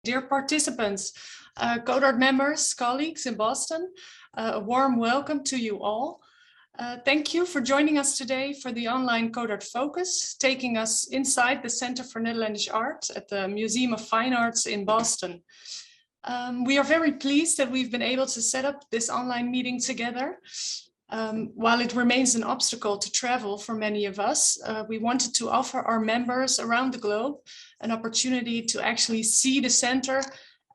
Dear participants, CODART members, colleagues in Boston, a warm welcome to you all. Thank you for joining us today for the online CODARTfocus, taking us inside the Center for Netherlandish Art at the Museum of Fine Arts in Boston. We are very pleased that we've been able to set up this online meeting together. While it remains an obstacle to travel for many of us, we wanted to offer our members around the globe an opportunity to actually see the center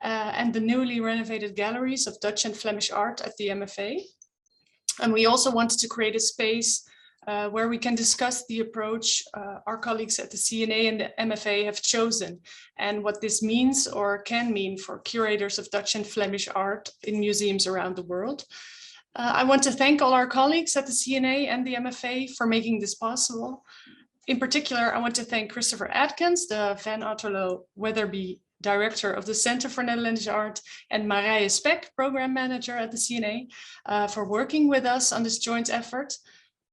and the newly renovated galleries of Dutch and Flemish art at the MFA. And we also wanted to create a space where we can discuss the approach our colleagues at the CNA and the MFA have chosen and what this means or can mean for curators of Dutch and Flemish art in museums around the world. I want to thank all our colleagues at the CNA and the MFA for making this possible. In particular, I want to thank Christopher Atkins, the Van Otterlo Weatherby Director of the Center for Netherlandish Art, and Marije Speck, Program Manager at the CNA, for working with us on this joint effort.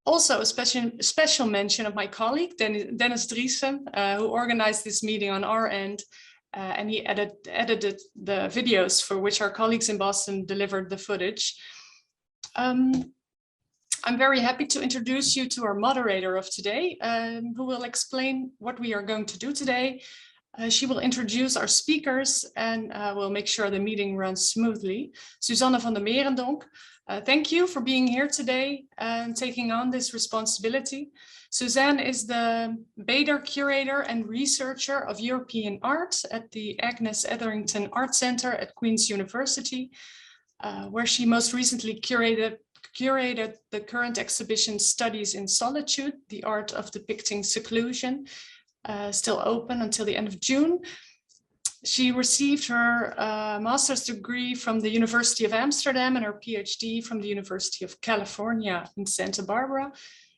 Also, a special mention of my colleague, Dennis Driessen, who organized this meeting on our end, and he edited the videos for which our colleagues in Boston delivered the footage. I'm very happy to introduce you to our moderator of today, who will explain what we are going to do today. She will introduce our speakers and will make sure the meeting runs smoothly. Suzanne van der Merendonk, thank you for being here today and taking on this responsibility. Suzanne is the Bader Curator and Researcher of European Art at the Agnes Etherington Art Center at Queen's University, where she most recently curated the current exhibition Studies in Solitude, the Art of Depicting Seclusion, still open until the end of June. She received her master's degree from the University of Amsterdam and her PhD from the University of California in Santa Barbara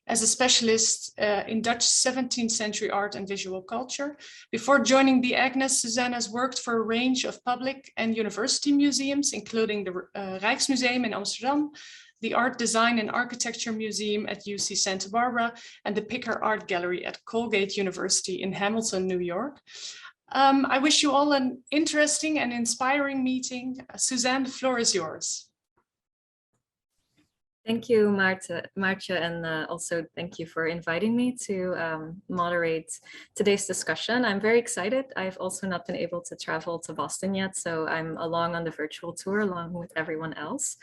as a specialist in Dutch 17th century art and visual culture. Before joining the Agnes, Suzanne has worked for a range of public and university museums, including the Rijksmuseum in Amsterdam, the Art Design and Architecture Museum at UC Santa Barbara, and the Picker Art Gallery at Colgate University in Hamilton, New York. I wish you all an interesting and inspiring meeting. Suzanne, the floor is yours. Thank you, Marcia, and also thank you for inviting me to moderate today's discussion. I'm very excited. I've also not been able to travel to Boston yet, so I'm along on the virtual tour along with everyone else.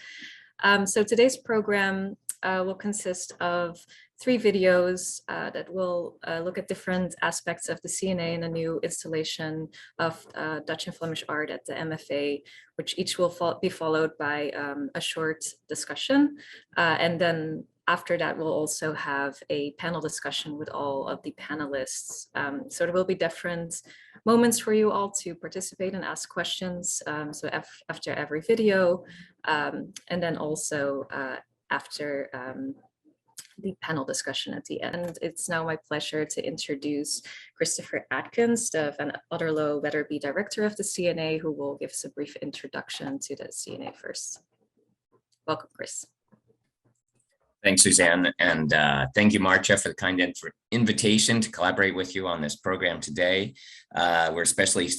So today's program will consist of 3 videos that will look at different aspects of the CNA and a new installation of Dutch and Flemish art at the MFA, which each will be followed by a short discussion. And then after that, we'll also have a panel discussion with all of the panelists. So there will be different moments for you all to participate and ask questions. So after every video, and then also after the panel discussion at the end. It's now my pleasure to introduce Christopher Atkins, the Van Otterlo Weatherby Director of the CNA, who will give us a brief introduction to the CNA first. Welcome, Chris. Thanks, Suzanne, and thank you, Marcia, for the kind invitation to collaborate with you on this program today. We're especially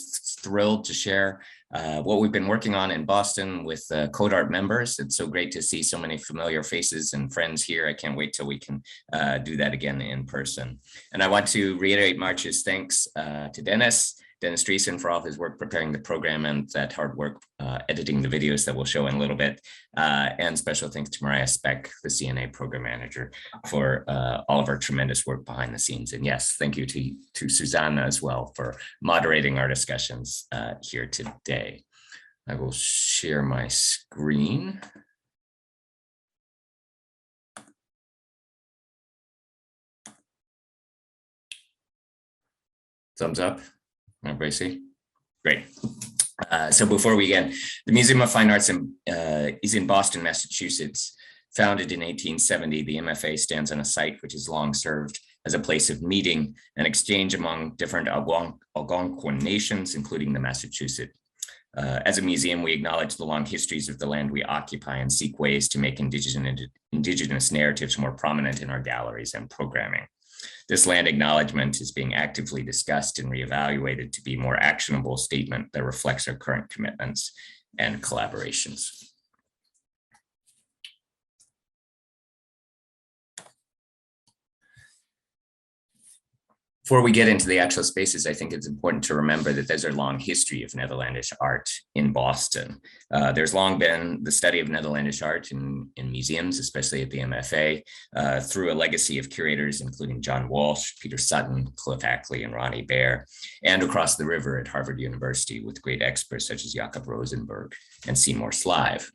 thrilled to share what we've been working on in Boston with CODART members. It's so great to see so many familiar faces and friends here. I can't wait till we can do that again in person. And I want to reiterate Marcia's thanks to Dennis Driessen for all his work preparing the program and that hard work editing the videos that we'll show in a little bit. And special thanks to Marije Speck, the CNA program manager, for all of our tremendous work behind the scenes. And yes, thank you to Susanna as well for moderating our discussions here today. I will share my screen. Thumbs up. Everybody see? Great. So before we begin, the Museum of Fine Arts is in Boston, Massachusetts. Founded in 1870, the MFA stands on a site which has long served as a place of meeting and exchange among different Algonquin nations, including the Massachusetts. As a museum, we acknowledge the long histories of the land we occupy and seek ways to make indigenous narratives more prominent in our galleries and programming. This land acknowledgement is being actively discussed and reevaluated to be a more actionable statement that reflects our current commitments and collaborations. Before we get into the actual spaces, I think it's important to remember that there's a long history of Netherlandish art in Boston. There's long been the study of Netherlandish art in museums, especially at the MFA, through a legacy of curators, including John Walsh, Peter Sutton, Cliff Ackley, and Ronnie Baer, and across the river at Harvard University with great experts such as Jakob Rosenberg and Seymour Slive.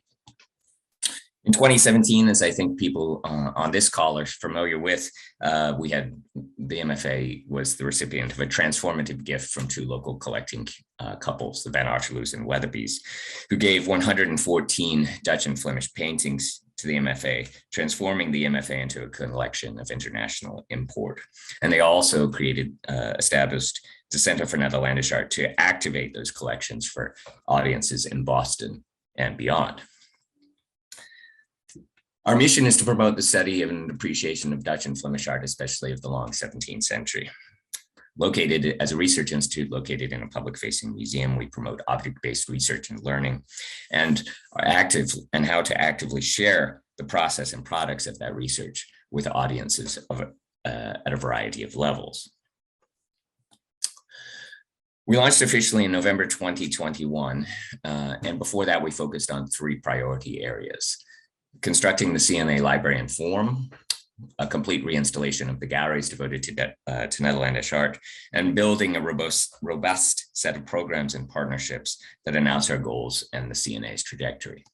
In 2017, as I think people on this call are familiar with, we had the MFA was the recipient of a transformative gift from two local collecting couples, the Van Arteloos and Weatherbys, who gave 114 Dutch and Flemish paintings to the MFA, transforming the MFA into a collection of international import. And they also established the Center for Netherlandish Art to activate those collections for audiences in Boston and beyond. Our mission is to promote the study and appreciation of Dutch and Flemish art, especially of the long 17th century. Located as a research institute located in a public-facing museum, we promote object-based research and learning and how to actively share the process and products of that research with audiences at a variety of levels. We launched officially in November 2021, and before that we focused on three priority areas: constructing the CNA library and forum, a complete reinstallation of the galleries devoted to Netherlandish art, and building a robust set of programs and partnerships that announce our goals and the CNA's trajectory.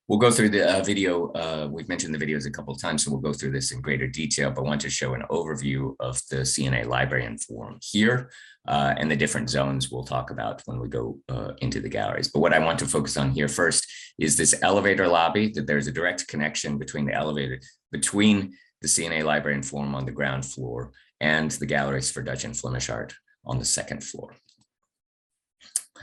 We'll go through the video. We've mentioned the videos a couple of times, so we'll go through this in greater detail, but want to show an overview of the CNA library and forum here, and the different zones we'll talk about when we go into the galleries. But what I want to focus on here first is this elevator lobby, that there's a direct connection between the elevator, between the CNA library and forum on the ground floor and the galleries for Dutch and Flemish art on the second floor.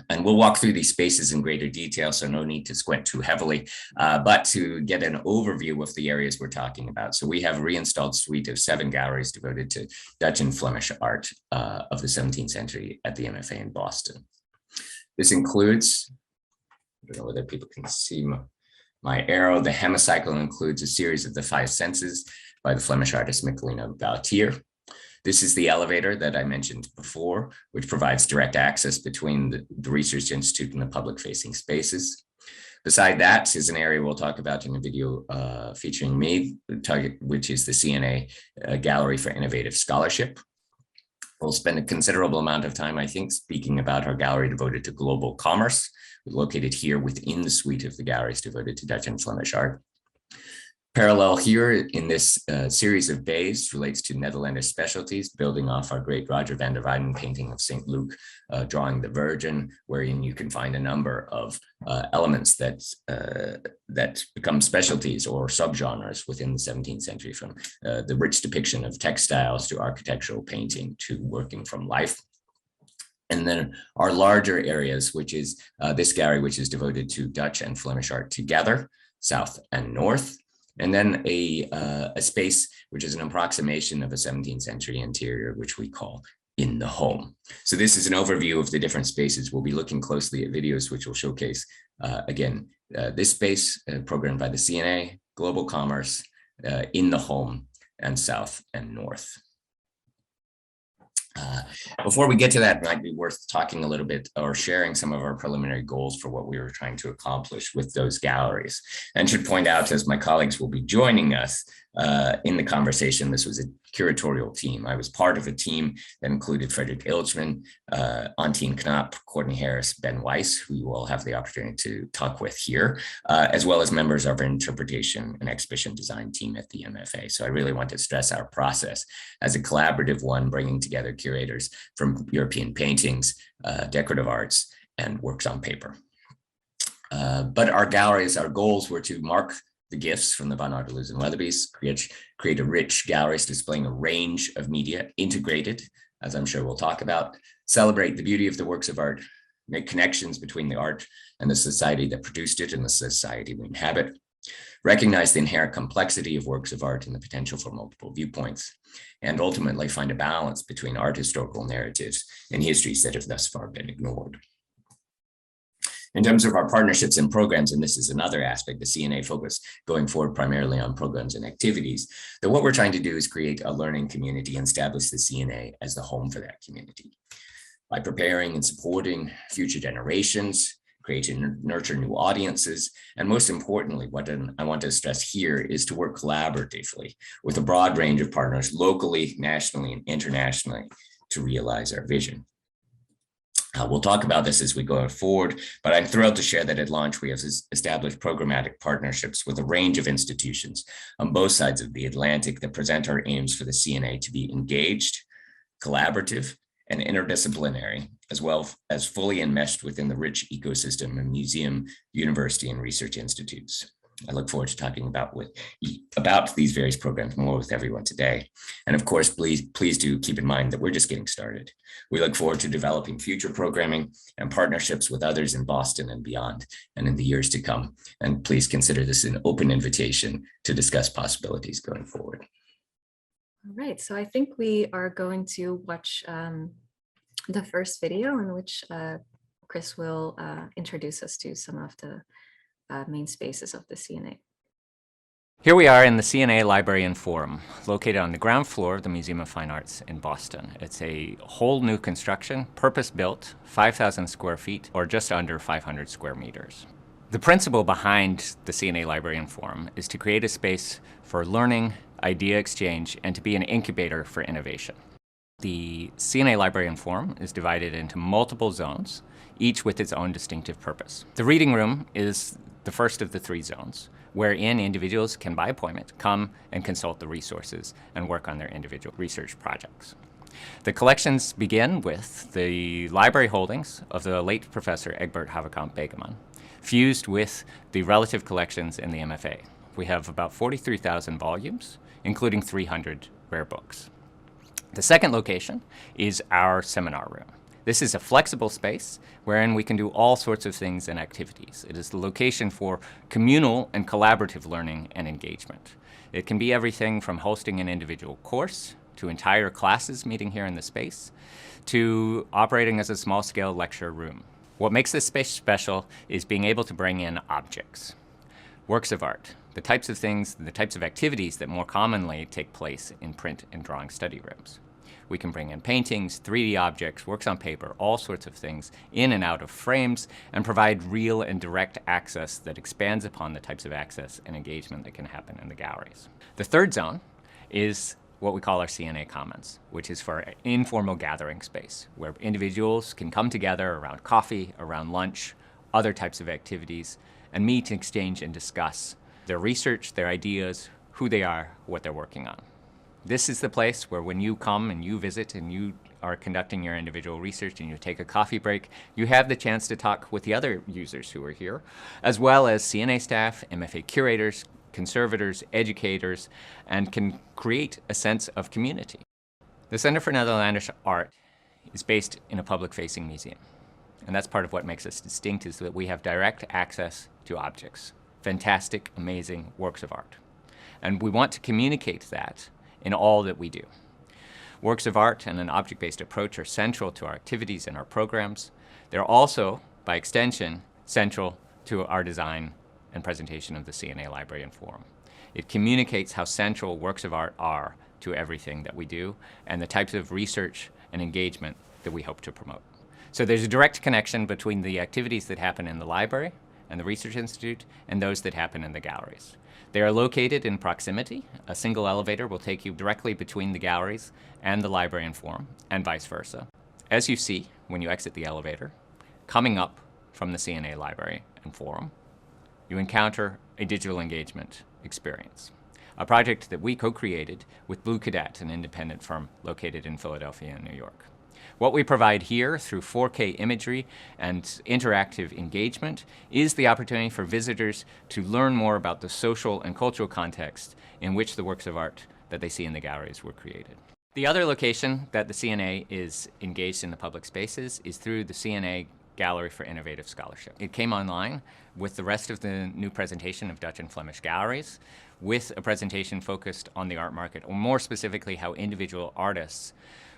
And we'll walk through these spaces in greater detail, so no need to squint too heavily, but to get an overview of the areas we're talking about. So we have a reinstalled suite of 7 galleries devoted to Dutch and Flemish art of the 17th century at the MFA in Boston. This includes, I don't know whether people can see my arrow, the hemicycle includes a series of the 5 senses by the Flemish artist Michelino Gautier. This is the elevator that I mentioned before, which provides direct access between the Research Institute and the public-facing spaces. Beside that is an area we'll talk about in a video featuring me, which is the CNA Gallery for Innovative Scholarship. We'll spend a considerable amount of time, I think, speaking about our gallery devoted to global commerce, located here within the suite of the galleries devoted to Dutch and Flemish art. Parallel here in this series of bays relates to Netherlandish specialties, building off our great Roger van der Weyden painting of St. Luke, drawing the Virgin, wherein you can find a number of elements that become specialties or subgenres within the 17th century, from the rich depiction of textiles to architectural painting to working from life. And then our larger areas, which is this gallery, which is devoted to Dutch and Flemish art together, south and north. And then a space which is an approximation of a 17th century interior, which we call In the Home. So this is an overview of the different spaces. We'll be looking closely at videos which will showcase, again, this space programmed by the CNA, global commerce, In the Home, and south and north. Before we get to that, it might be worth talking a little bit or sharing some of our preliminary goals for what we were trying to accomplish with those galleries. And should point out, as my colleagues will be joining us in the conversation, this was a curatorial team. I was part of a team that included Frederick Ilchman, Antine Knapp, Courtney Harris, Ben Weiss, who you will have the opportunity to talk with here, as well as members of our interpretation and exhibition design team at the MFA. So I really want to stress our process as a collaborative one, bringing together curators from European paintings, decorative arts, and works on paper. But our galleries, our goals were to mark the gifts from the Van Arteloos and Weatherbys, create a rich galleries displaying a range of media integrated, as I'm sure we'll talk about, celebrate the beauty of the works of art, make connections between the art and the society that produced it and the society we inhabit, recognize the inherent complexity of works of art and the potential for multiple viewpoints, and ultimately find a balance between art historical narratives and histories that have thus far been ignored. In terms of our partnerships and programs, and this is another aspect, the CNA focus going forward primarily on programs and activities, that what we're trying to do is create a learning community and establish the CNA as the home for that community. By preparing and supporting future generations, create and nurture new audiences, and most importantly, what I want to stress here is to work collaboratively with a broad range of partners locally, nationally, and internationally to realize our vision. We'll talk about this as we go forward, but I'm thrilled to share that at launch, we have established programmatic partnerships with a range of institutions on both sides of the Atlantic that present our aims for the CNA to be engaged, collaborative, and interdisciplinary, as well as fully enmeshed within the rich ecosystem of museum, university, and research institutes. I look forward to talking about these various programs more with everyone today. And of course, please do keep in mind that we're just getting started. We look forward to developing future programming and partnerships with others in Boston and beyond, and in the years to come. And please consider this an open invitation to discuss possibilities going forward. All right, so I think we are going to watch the first video in which Chris will introduce us to some of the main spaces of the CNA. Here we are in the CNA Library and Forum, located on the ground floor of the Museum of Fine Arts in Boston. It's a whole new construction, purpose-built, 5,000 square feet, or just under 500 square meters. The principle behind the CNA Library and Forum is to create a space for learning, idea exchange, and to be an incubator for innovation. The CNA Library and Forum is divided into multiple zones, each with its own distinctive purpose. The reading room is the first of the 3 zones, wherein individuals can, by appointment, come and consult the resources and work on their individual research projects. The collections begin with the library holdings of the late Professor Egbert Haverkamp Begeman, fused with the relative collections in the MFA. We have about 43,000 volumes, including 300 rare books. The second location is our seminar room. This is a flexible space wherein we can do all sorts of things and activities. It is the location for communal and collaborative learning and engagement. It can be everything from hosting an individual course, to entire classes meeting here in the space, to operating as a small-scale lecture room. What makes this space special is being able to bring in objects, works of art, the types of things, the types of activities that more commonly take place in print and drawing study rooms. We can bring in paintings, 3D objects, works on paper, all sorts of things in and out of frames, and provide real and direct access that expands upon the types of access and engagement that can happen in the galleries. The third zone is what we call our CNA Commons, which is for an informal gathering space where individuals can come together around coffee, around lunch, other types of activities, and meet, exchange, and discuss their research, their ideas, who they are, what they're working on. This is the place where when you come and you visit and you are conducting your individual research and you take a coffee break, you have the chance to talk with the other users who are here, as well as CNA staff, MFA curators, conservators, educators, and can create a sense of community. The Center for Netherlandish Art is based in a public-facing museum. And that's part of what makes us distinct, is that we have direct access to objects, fantastic, amazing works of art. And we want to communicate that in all that we do. Works of art and an object-based approach are central to our activities and our programs. They're also, by extension, central to our design and presentation of the CNA Library and Forum. It communicates how central works of art are to everything that we do and the types of research and engagement that we hope to promote. So there's a direct connection between the activities that happen in the library and the Research Institute and those that happen in the galleries. They are located in proximity. A single elevator will take you directly between the galleries and the library and forum, and vice versa. As you see when you exit the elevator, coming up from the CNA Library and Forum, you encounter a digital engagement experience, a project that we co-created with Blue Cadet, an independent firm located in Philadelphia and New York. What we provide here through 4K imagery and interactive engagement is the opportunity for visitors to learn more about the social and cultural context in which the works of art that they see in the galleries were created. The other location that the CNA is engaged in the public spaces is through the CNA Gallery for Innovative Scholarship. It came online with the rest of the new presentation of Dutch and Flemish galleries, with a presentation focused on the art market, or more specifically how individual artists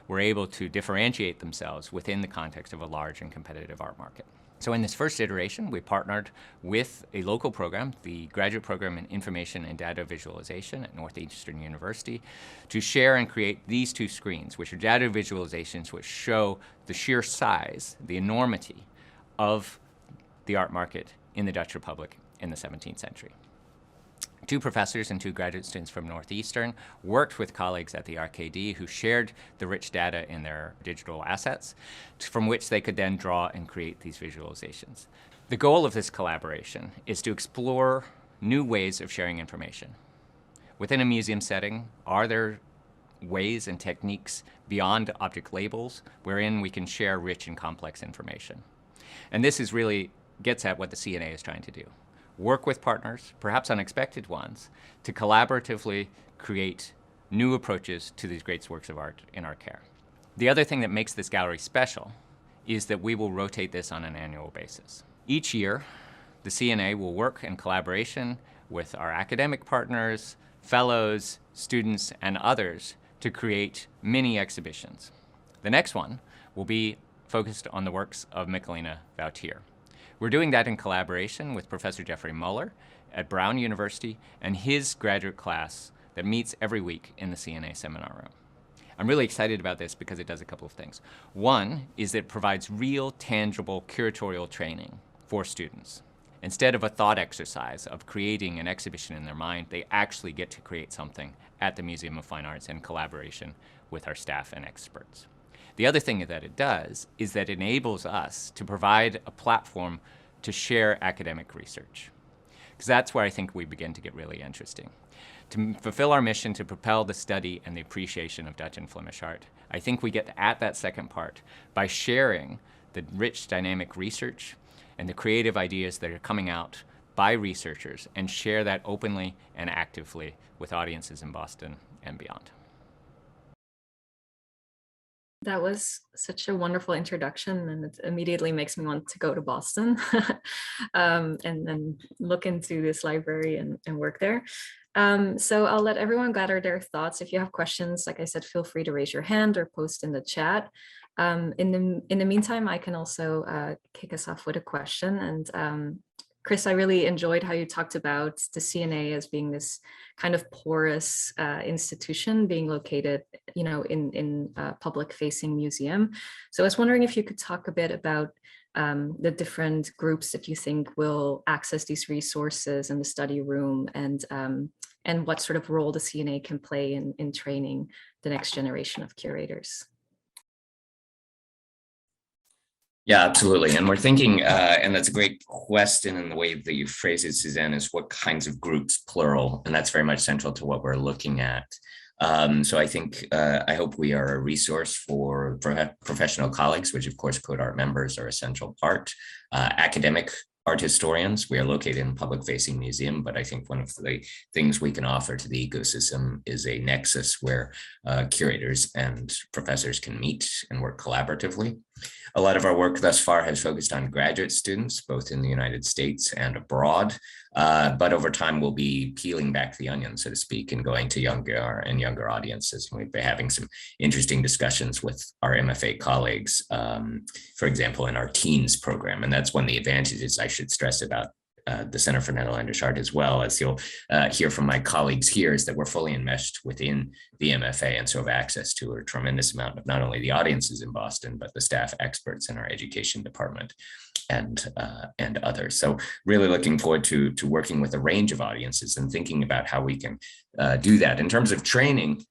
were able to differentiate themselves within the context of a large and competitive art market. So in this first iteration, we partnered with a local program, the Graduate Program in Information and Data Visualization at Northeastern University, to share and create these two screens, which are data visualizations which show the sheer size, the enormity of the art market in the Dutch Republic in the 17th century. Two professors and two graduate students from Northeastern worked with colleagues at the RKD who shared the rich data in their digital assets, from which they could then draw and create these visualizations. The goal of this collaboration is to explore new ways of sharing information. Within a museum setting, are there ways and techniques beyond object labels wherein we can share rich and complex information? And this is really gets at what the CNA is trying to do. Work with partners, perhaps unexpected ones, to collaboratively create new approaches to these great works of art in our care. The other thing that makes this gallery special is that we will rotate this on an annual basis. Each year, the CNA will work in collaboration with our academic partners, fellows, students, and others to create mini exhibitions. The next one will be focused on the works of Michelina Woutier. We're doing that in collaboration with Professor Jeffrey Muller at Brown University and his graduate class that meets every week in the CNA seminar room. I'm really excited about this because it does a couple of things. One is that it provides real, tangible curatorial training for students. Instead of a thought exercise of creating an exhibition in their mind, they actually get to create something at the Museum of Fine Arts in collaboration with our staff and experts. The other thing that it does is that it enables us to provide a platform to share academic research. Because that's where I think we begin to get really interesting. To fulfill our mission to propel the study and the appreciation of Dutch and Flemish art, I think we get at that second part by sharing the rich dynamic research and the creative ideas that are coming out by researchers and share that openly and actively with audiences in Boston and beyond. That was such a wonderful introduction, and it immediately makes me want to go to Boston and then look into this library and work there. So I'll let everyone gather their thoughts. If you have questions, like I said, feel free to raise your hand or post in the chat. In the meantime, I can also kick us off with a question. And Chris, I really enjoyed how you talked about the CNA as being this kind of porous institution being located, in a public-facing museum. So I was wondering if you could talk a bit about the different groups that you think will access these resources in the study room, and what sort of role the CNA can play in training the next generation of curators. Yeah, absolutely. And we're thinking, and that's a great question, and the way that you phrase it, Suzanne, is what kinds of groups, plural, and that's very much central to what we're looking at. So I think, I hope we are a resource for professional colleagues, which of course CODART members are a central part, academic art historians. We are located in a public-facing museum, but I think one of the things we can offer to the ecosystem is a nexus where curators and professors can meet and work collaboratively. A lot of our work thus far has focused on graduate students, both in the United States and abroad, but over time we'll be peeling back the onion, so to speak, and going to younger audiences. And we've been having some interesting discussions with our MFA colleagues, for example, in our teens program. And that's one of the advantages I should stress about the Center for Netherlandish Art, as well as you'll hear from my colleagues here, is that we're fully enmeshed within the MFA and so have access to a tremendous amount of not only the audiences in Boston, but the staff experts in our education department and others. So really looking forward to working with a range of audiences and thinking about how we can do that. In terms of training,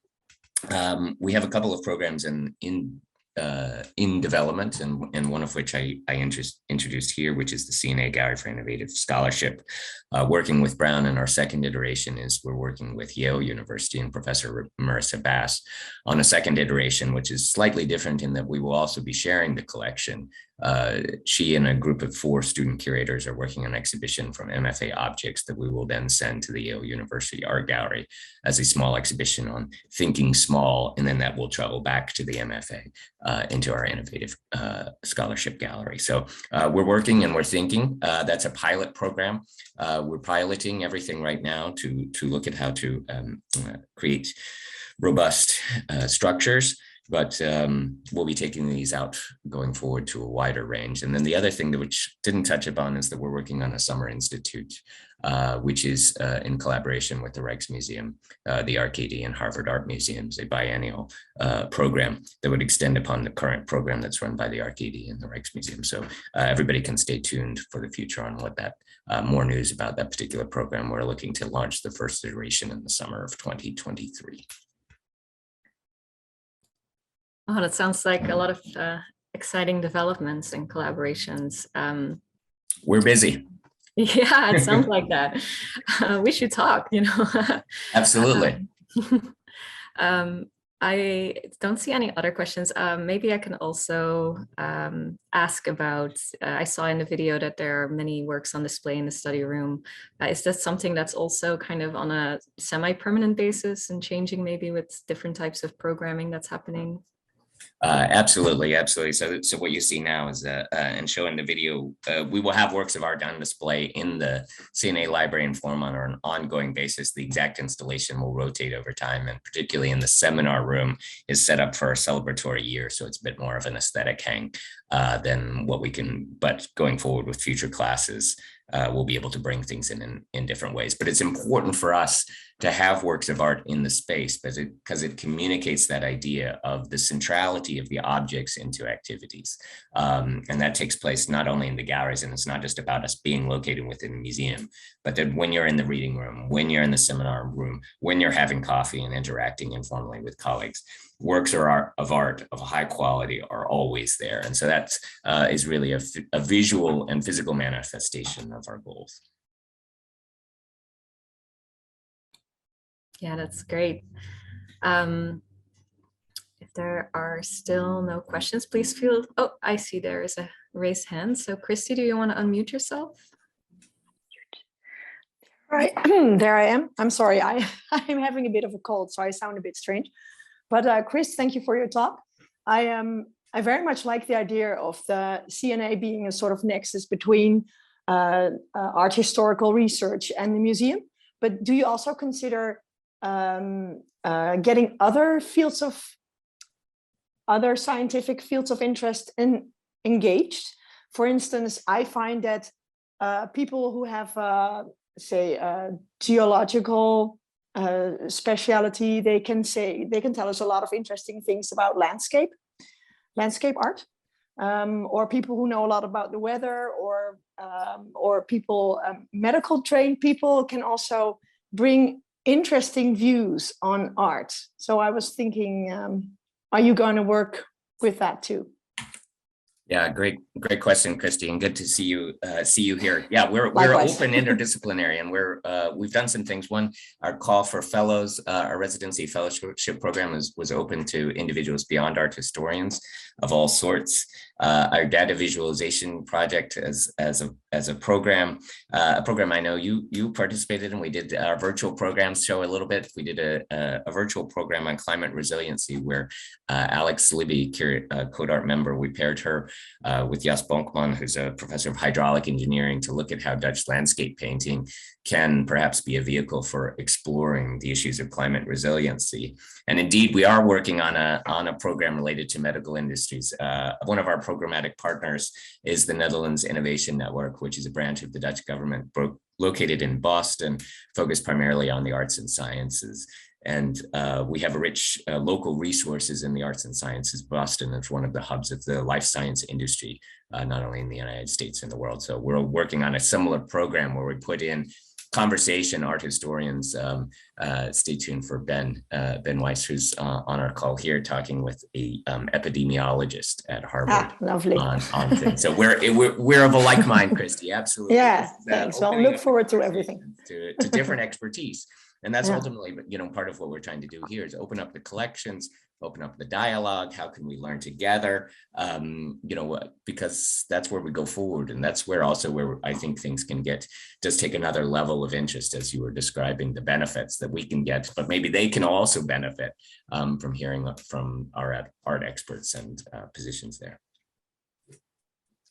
we have a couple of programs in development, and one of which I introduced here, which is the CNA Gallery for Innovative Scholarship. Working with Brown, and our second iteration is we're working with Yale University and Professor Marissa Bass on a second iteration, which is slightly different in that we will also be sharing the collection She and a group of 4 student curators are working on an exhibition from MFA objects that we will then send to the Yale University Art Gallery as a small exhibition on thinking small, and then that will travel back to the MFA into our innovative scholarship gallery. So we're working and we're thinking. That's a pilot program. We're piloting everything right now to look at how to create robust structures, but we'll be taking these out going forward to a wider range. And then the other thing that which didn't touch upon is that we're working on a summer institute, which is in collaboration with the Rijksmuseum, the RKD, and Harvard Art Museums, a biennial program that would extend upon the current program that's run by the RKD and the Rijksmuseum. So everybody can stay tuned for the future on what that, more news about that particular program. We're looking to launch the first iteration in the summer of 2023. Oh, that sounds like a lot of exciting developments and collaborations. We're busy. Yeah, it sounds like that. We should talk, you know. Absolutely. I don't see any other questions. Maybe I can also ask about, I saw in the video that there are many works on display in the study room. Is that something that's also kind of on a semi-permanent basis and changing maybe with different types of programming that's happening? Absolutely. So what you see now is and showing the video, we will have works of art on display in the CNA library and forum on an ongoing basis. The exact installation will rotate over time, and particularly in the seminar room is set up for a celebratory year. So it's a bit more of an aesthetic hang than what we can, but going forward with future classes, we'll be able to bring things in different ways. But it's important for us to have works of art in the space because it communicates that idea of the centrality of the objects into activities. And that takes place not only in the galleries, and it's not just about us being located within the museum, but that when you're in the reading room, when you're in the seminar room, when you're having coffee and interacting informally with colleagues, works of art of high quality are always there. And so that is really a visual and physical manifestation of our goals. Yeah, that's great. If there are still no questions, please feel, oh, I see there is a raised hand. So Christy, do you want to unmute yourself? Right, there I am. I'm sorry, I'm having a bit of a cold, so I sound a bit strange. But Chris, thank you for your talk. I very much like the idea of the CNA being a sort of nexus between art historical research and the museum. But do you also consider getting other scientific fields of interest engaged? For instance, I find that people who have, say, geological speciality, they can tell us a lot of interesting things about landscape art, or people who know a lot about the weather, or people, medical trained people can also bring interesting views on art. So I was thinking, are you going to work with that too? Yeah, great question, Christy, and good to see you here. Yeah, we're open interdisciplinary, and we've done some things. One, our call for fellows, our residency fellowship program was open to individuals beyond art historians of all sorts. Our data visualization project as a program I know you participated in. We did our virtual programs show a little bit. We did a virtual program on climate resiliency where Alex Libby, CODART member, we paired her with Jas Bonkman, who's a professor of hydraulic engineering, to look at how Dutch landscape painting can perhaps be a vehicle for exploring the issues of climate resiliency. And indeed, we are working on a program related to medical industries. One of our programmatic partners is the Netherlands Innovation Network, which is a branch of the Dutch government located in Boston, focused primarily on the arts and sciences. And we have a rich local resources in the arts and sciences. Boston is one of the hubs of the life science industry, not only in the United States and the world. So we're working on a similar program where we put in conversation art historians. Stay tuned for Ben Weiss, who's on our call here, talking with a epidemiologist at Harvard. Lovely. On things. So we're of a like mind, Christy. Absolutely. Yeah, thanks. Well, look forward to everything. To different expertise. And that's ultimately, part of what we're trying to do here is open up the collections, open up the dialogue? How can we learn together? Because that's where we go forward. And that's where I think things can just take another level of interest, as you were describing the benefits that we can get, but maybe they can also benefit from hearing from our art experts and positions there.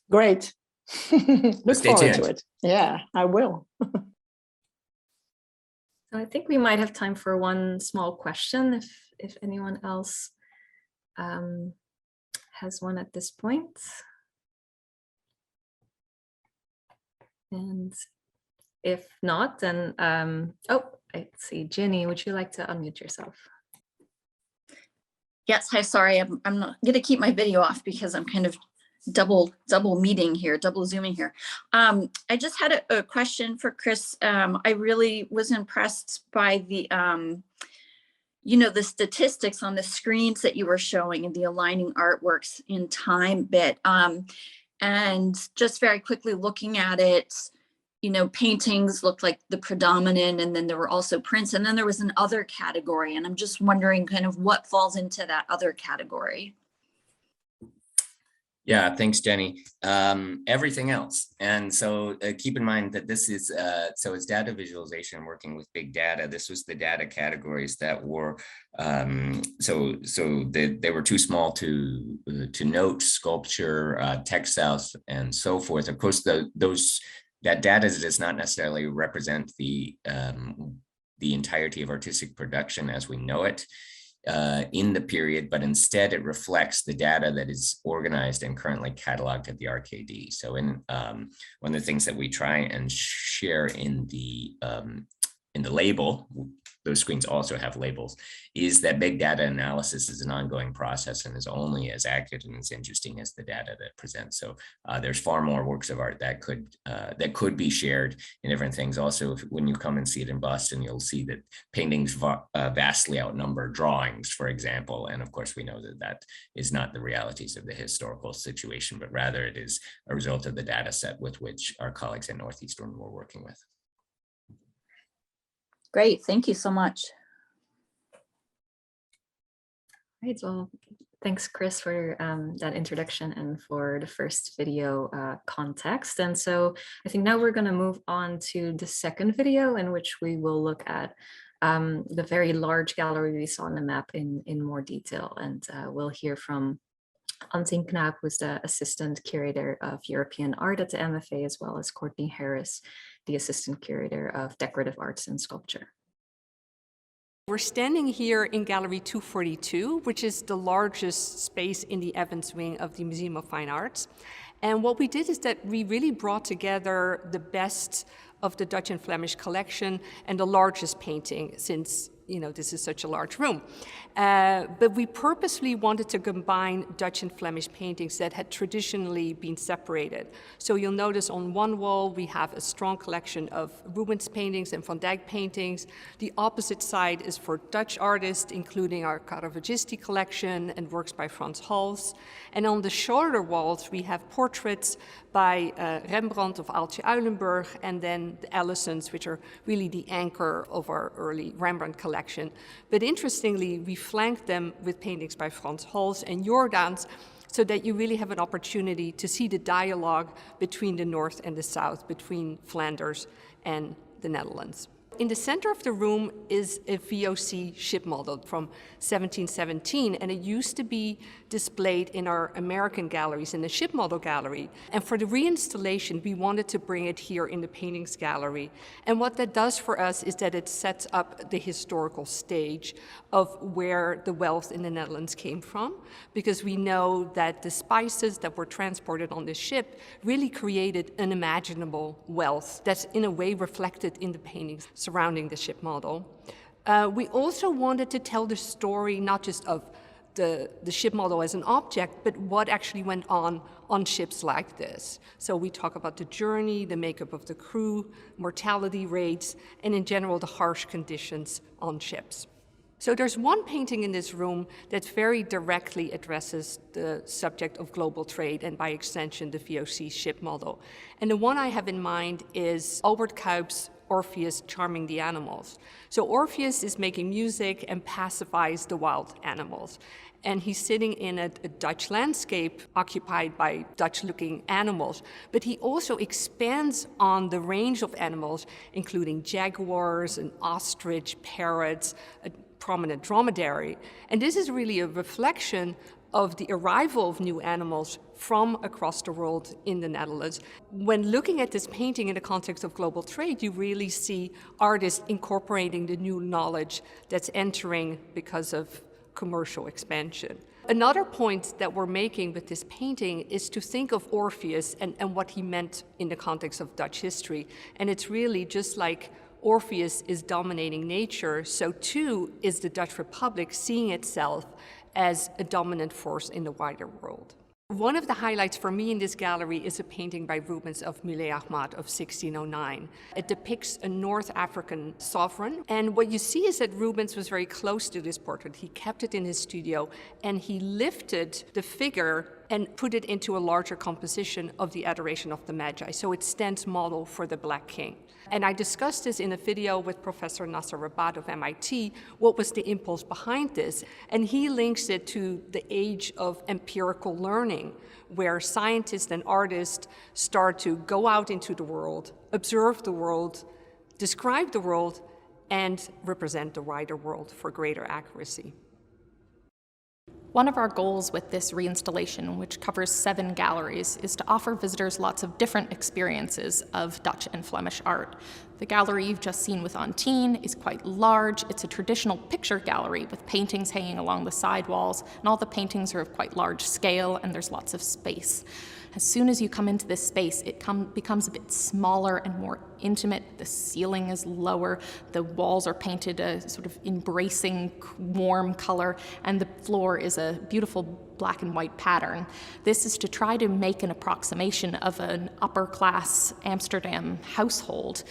Great. Look Stay forward tuned. to it. Yeah, I will. So I think we might have time for one small question if anyone else has one at this point. And if not, then, I see. Ginny, would you like to unmute yourself? Yes, hi, sorry, I'm not going to keep my video off because I'm kind of double meeting here, double zooming here. I just had a question for Chris. I really was impressed by the, the statistics on the screens that you were showing and the aligning artworks in time bit. And just very quickly looking at it, paintings looked like the predominant, and then there were also prints, and then there was an other category. And I'm just wondering kind of what falls into that other category. Yeah, thanks, Jenny. Everything else. And so keep in mind that this is, so it's data visualization working with big data. This was the data categories that were, they were too small to note: sculpture, textiles, and so forth. Of course, that data does not necessarily represent the entirety of artistic production as we know it in the period, but instead it reflects the data that is organized and currently cataloged at the RKD. So in one of the things that we try and share in the label, those screens also have labels, is that big data analysis is an ongoing process and is only as accurate and as interesting as the data that presents. So there's far more works of art that could be shared in different things. Also, when you come and see it in Boston, you'll see that paintings vastly outnumber drawings, for example. And of course, we know that that is not the realities of the historical situation, but rather it is a result of the data set with which our colleagues at Northeastern were working with. Great, thank you so much. Right, well, thanks, Chris, for that introduction and for the first video context. And so I think now we're going to move on to the second video, in which we will look at the very large gallery we saw on the map in more detail. And we'll hear from Antin Knaap, who's the Assistant Curator of European Art at the MFA, as well as Courtney Harris, the Assistant Curator of Decorative Arts and Sculpture. We're standing here in Gallery 242, which is the largest space in the Evans wing of the Museum of Fine Arts. And what we did is that we really brought together the best of the Dutch and Flemish collection and the largest painting, since this is such a large room. But we purposely wanted to combine Dutch and Flemish paintings that had traditionally been separated. So you'll notice on one wall we have a strong collection of Rubens paintings and Van Dyck paintings. The opposite side is for Dutch artists, including our Caravaggio collection and works by Frans Hals. And on the shorter walls we have portraits by Rembrandt of Aaltje Uilenburg, and then the Ellisons, which are really the anchor of our early Rembrandt collection. But interestingly, we flanked them with paintings by Frans Hals and Jordaens, so that you really have an opportunity to see the dialogue between the North and the South, between Flanders and the Netherlands. In the center of the room is a VOC ship model from 1717, and it used to be displayed in our American galleries, in the ship model gallery. And for the reinstallation, we wanted to bring it here in the paintings gallery. And what that does for us is that it sets up the historical stage of where the wealth in the Netherlands came from, because we know that the spices that were transported on this ship really created unimaginable wealth that's in a way reflected in the paintings surrounding the ship model. We also wanted to tell the story not just of the ship model as an object, but what actually went on ships like this. So we talk about the journey, the makeup of the crew, mortality rates, and in general the harsh conditions on ships. So there's one painting in this room that very directly addresses the subject of global trade and by extension the VOC ship model. And the one I have in mind is Albert Cuyp's Orpheus charming the animals. So Orpheus is making music and pacifies the wild animals. And he's sitting in a Dutch landscape occupied by Dutch-looking animals. But he also expands on the range of animals, including jaguars, an ostrich, parrots, a prominent dromedary. And this is really a reflection of the arrival of new animals from across the world in the Netherlands. When looking at this painting in the context of global trade, you really see artists incorporating the new knowledge that's entering because of commercial expansion. Another point that we're making with this painting is to think of Orpheus and what he meant in the context of Dutch history. And it's really just like Orpheus is dominating nature, so too is the Dutch Republic seeing itself as a dominant force in the wider world. One of the highlights for me in this gallery is a painting by Rubens of Muley Ahmad of 1609. It depicts a North African sovereign, and what you see is that Rubens was very close to this portrait. He kept it in his studio, and he lifted the figure and put it into a larger composition of the Adoration of the Magi, so it stands model for the Black King. And I discussed this in a video with Professor Nasser Rabat of MIT, what was the impulse behind this? And he links it to the age of empirical learning, where scientists and artists start to go out into the world, observe the world, describe the world, and represent the wider world for greater accuracy. One of our goals with this reinstallation, which covers 7 galleries, is to offer visitors lots of different experiences of Dutch and Flemish art. The gallery you've just seen with Antine is quite large. It's a traditional picture gallery with paintings hanging along the side walls, and all the paintings are of quite large scale, and there's lots of space. As soon as you come into this space, it becomes a bit smaller and more intimate. The ceiling is lower, the walls are painted a sort of embracing, warm color, and the floor is a beautiful black and white pattern. This is to try to make an approximation of an upper-class Amsterdam household.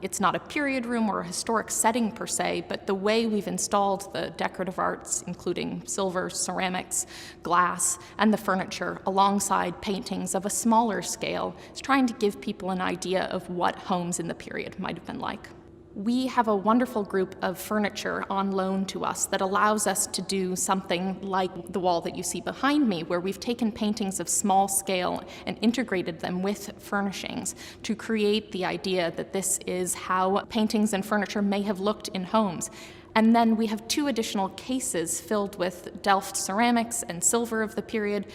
It's not a period room or a historic setting per se, but the way we've installed the decorative arts, including silver, ceramics, glass, and the furniture alongside paintings of a smaller scale, is trying to give people an idea of what homes in the period might have been like. We have a wonderful group of furniture on loan to us that allows us to do something like the wall that you see behind me, where we've taken paintings of small scale and integrated them with furnishings to create the idea that this is how paintings and furniture may have looked in homes. And then we have 2 additional cases filled with Delft ceramics and silver of the period,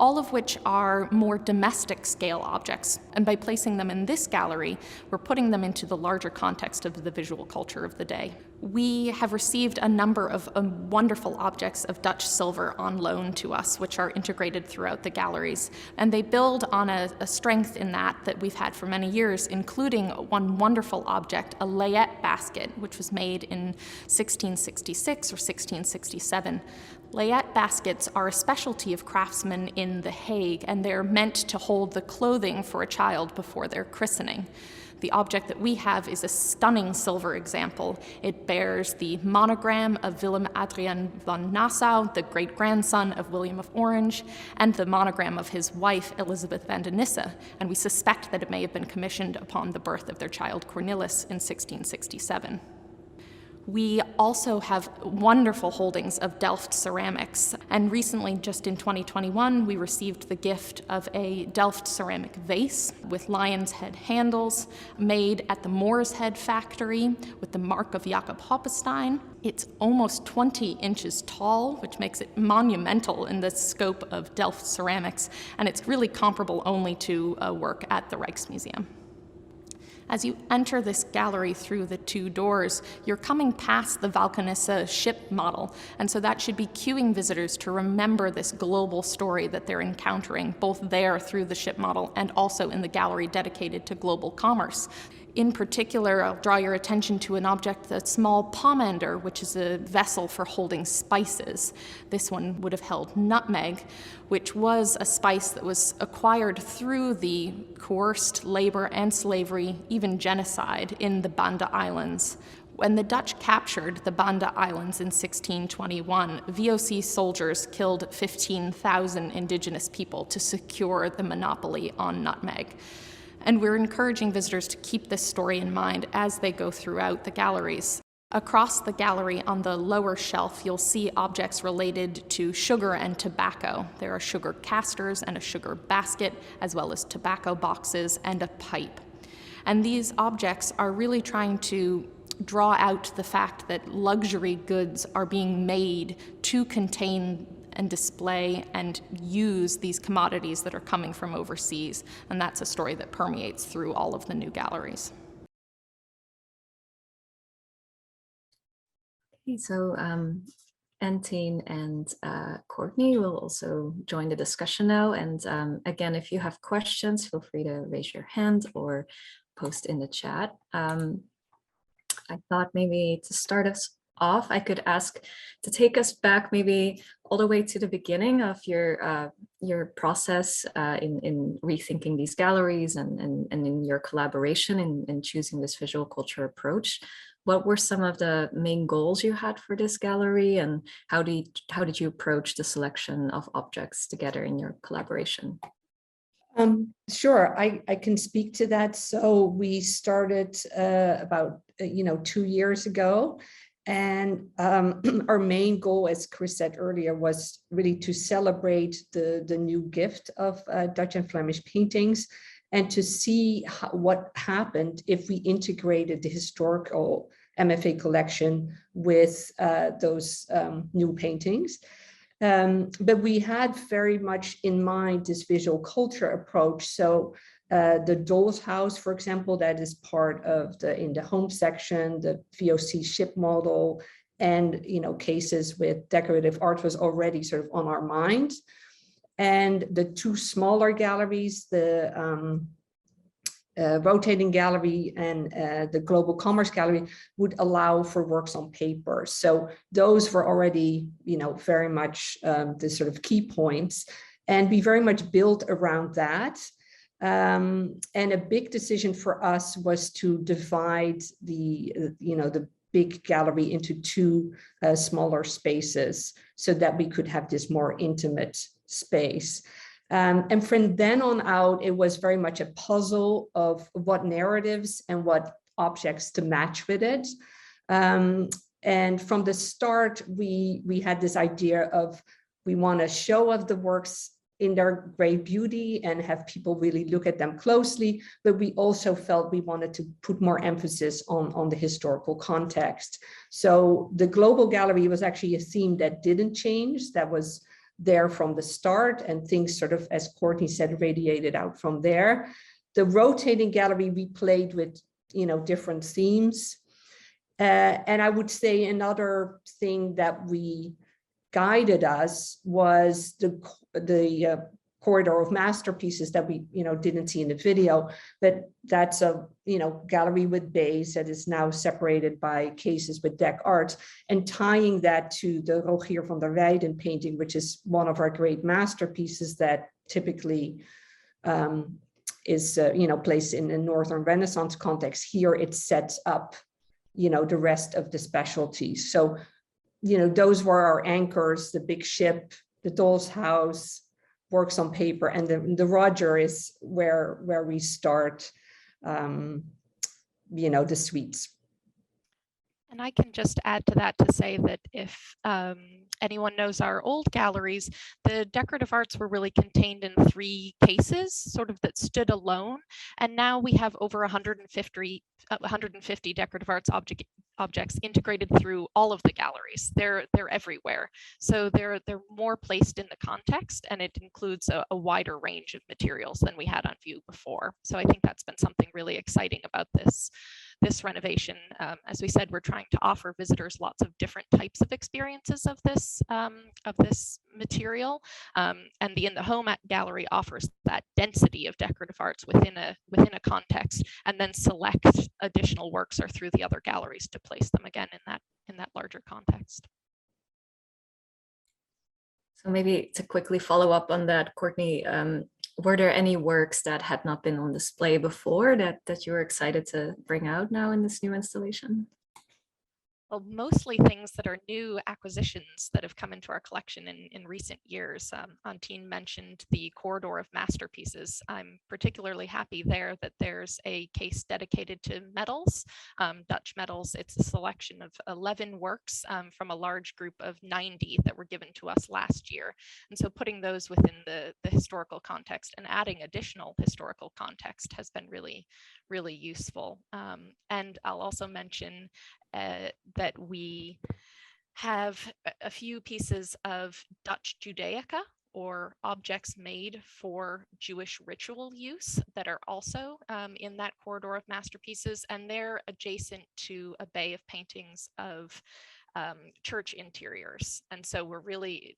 all of which are more domestic scale objects. And by placing them in this gallery, we're putting them into the larger context of the visual culture of the day. We have received a number of wonderful objects of Dutch silver on loan to us, which are integrated throughout the galleries. And they build on a strength in that we've had for many years, including one wonderful object, a layette basket, which was made in 1666 or 1667. Layette baskets are a specialty of craftsmen in The Hague, and they're meant to hold the clothing for a child before their christening. The object that we have is a stunning silver example. It bears the monogram of Willem Adriaan van Nassau, the great-grandson of William of Orange, and the monogram of his wife, Elizabeth van de Nisse, and we suspect that it may have been commissioned upon the birth of their child Cornelis in 1667. We also have wonderful holdings of Delft ceramics, and recently, just in 2021, we received the gift of a Delft ceramic vase with lion's head handles made at the Moor's Head factory with the mark of Jacob Hoppestein. It's almost 20 inches tall, which makes it monumental in the scope of Delft ceramics, and it's really comparable only to a work at the Rijksmuseum. As you enter this gallery through the 2 doors, you're coming past the Valkenisse ship model, and so that should be cueing visitors to remember this global story that they're encountering, both there through the ship model and also in the gallery dedicated to global commerce. In particular, I'll draw your attention to an object, a small pomander, which is a vessel for holding spices. This one would have held nutmeg, which was a spice that was acquired through the coerced labor and slavery, even genocide, in the Banda Islands. When the Dutch captured the Banda Islands in 1621, VOC soldiers killed 15,000 indigenous people to secure the monopoly on nutmeg. And we're encouraging visitors to keep this story in mind as they go throughout the galleries. Across the gallery on the lower shelf, you'll see objects related to sugar and tobacco. There are sugar casters and a sugar basket, as well as tobacco boxes and a pipe. And these objects are really trying to draw out the fact that luxury goods are being made to contain and display and use these commodities that are coming from overseas. And that's a story that permeates through all of the new galleries. Okay, so Antine and Courtney will also join the discussion now. And again, if you have questions, feel free to raise your hand or post in the chat. I thought maybe to start us off, I could ask to take us back maybe all the way to the beginning of your process in rethinking these galleries and in your collaboration in choosing this visual culture approach. What were some of the main goals you had for this gallery, and how did you approach the selection of objects together in your collaboration? Sure, I can speak to that. So we started about 2 years ago, and our main goal, as Chris said earlier, was really to celebrate the new gift of Dutch and Flemish paintings, and to see what happened if we integrated the historical MFA collection with those new paintings. But we had very much in mind this visual culture approach. So the doll's house, for example, that is part of in the home section, the VOC ship model, and cases with decorative art was already sort of on our minds. And the two smaller galleries, the rotating gallery and the global commerce gallery, would allow for works on paper. So those were already, very much the sort of key points, and we very much built around that. And a big decision for us was to divide the big gallery into two smaller spaces so that we could have this more intimate space. And from then on out, it was very much a puzzle of what narratives and what objects to match with it. And from the start, we had this idea of, we want a show of the works in their great beauty and have people really look at them closely, but we also felt we wanted to put more emphasis on the historical context. So the global gallery was actually a theme that didn't change, that was there from the start, and things sort of, as Courtney said, radiated out from there. The rotating gallery, we played with different themes. And I would say another thing that we guided us was the corridor of masterpieces that we didn't see in the video, but that's a gallery with bays that is now separated by cases with deck art, and tying that to the Rogier van der Weyden painting, which is one of our great masterpieces that typically is placed in a Northern Renaissance context. Here it sets up the rest of the specialties. So those were our anchors: the big ship, the doll's house, works on paper, and the Roger is where we start, the suites. And I can just add to that to say that if anyone knows our old galleries, the decorative arts were really contained in 3 cases, sort of that stood alone. And now we have over 150 decorative arts objects integrated through all of the galleries. They're everywhere. So they're more placed in the context, and it includes a wider range of materials than we had on view before. So I think that's been something really exciting about this renovation. As we said, we're trying to offer visitors lots of different types of experiences of this material, and the In the Home gallery offers that density of decorative arts within a context, and then select additional works or through the other galleries to place them again in that larger context. So maybe to quickly follow up on that, Courtney, were there any works that had not been on display before that you were excited to bring out now in this new installation? Well, mostly things that are new acquisitions that have come into our collection in recent years. Antine mentioned the corridor of masterpieces. I'm particularly happy there that there's a case dedicated to medals, Dutch medals. It's a selection of 11 works from a large group of 90 that were given to us last year. And so putting those within the historical context and adding additional historical context has been really, really useful. And I'll also mention that we have a few pieces of Dutch Judaica, or objects made for Jewish ritual use, that are also in that corridor of masterpieces, and they're adjacent to a bay of paintings of church interiors. And so we're really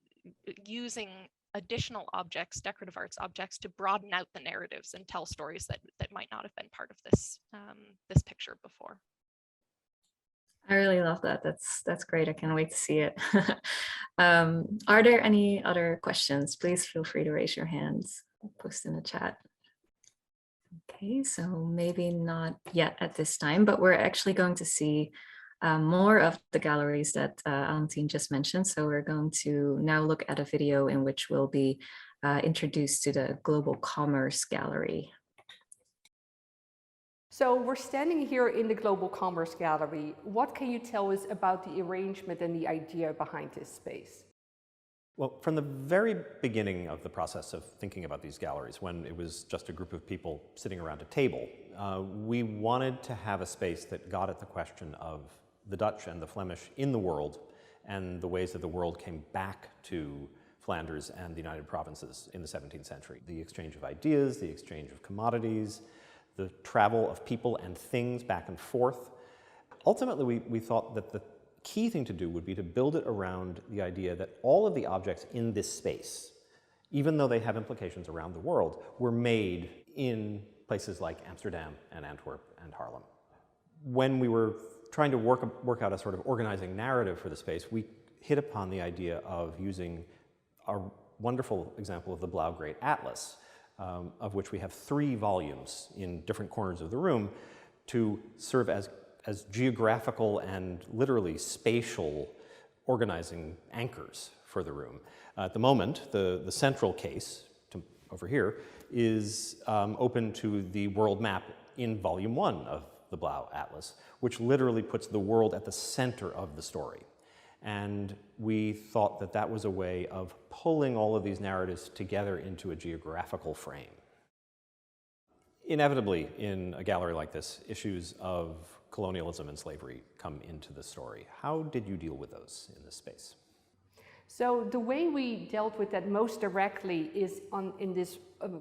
using additional objects, decorative arts objects, to broaden out the narratives and tell stories that might not have been part of this picture before. I really love that. That's great. I can't wait to see it. Are there any other questions? Please feel free to raise your hands, post in the chat. Okay, so maybe not yet at this time, but we're actually going to see more of the galleries that Antine just mentioned. So we're going to now look at a video in which we'll be introduced to the Global Commerce Gallery. So we're standing here in the Global Commerce Gallery. What can you tell us about the arrangement and the idea behind this space? Well, from the very beginning of the process of thinking about these galleries, when it was just a group of people sitting around a table, we wanted to have a space that got at the question of the Dutch and the Flemish in the world, and the ways that the world came back to Flanders and the United Provinces in the 17th century. The exchange of ideas, the exchange of commodities, the travel of people and things back and forth. Ultimately, we thought that the key thing to do would be to build it around the idea that all of the objects in this space, even though they have implications around the world, were made in places like Amsterdam and Antwerp and Haarlem. When we were trying to work out a sort of organizing narrative for the space, we hit upon the idea of using a wonderful example of the Blau Great Atlas, of which we have 3 volumes in different corners of the room, to serve as geographical and literally spatial organizing anchors for the room. At the moment, the central case, over here, is open to the world map in volume 1 of the Blau Atlas, which literally puts the world at the center of the story. And we thought that that was a way of pulling all of these narratives together into a geographical frame. Inevitably, in a gallery like this, issues of colonialism and slavery come into the story. How did you deal with those in this space? So the way we dealt with that most directly is in this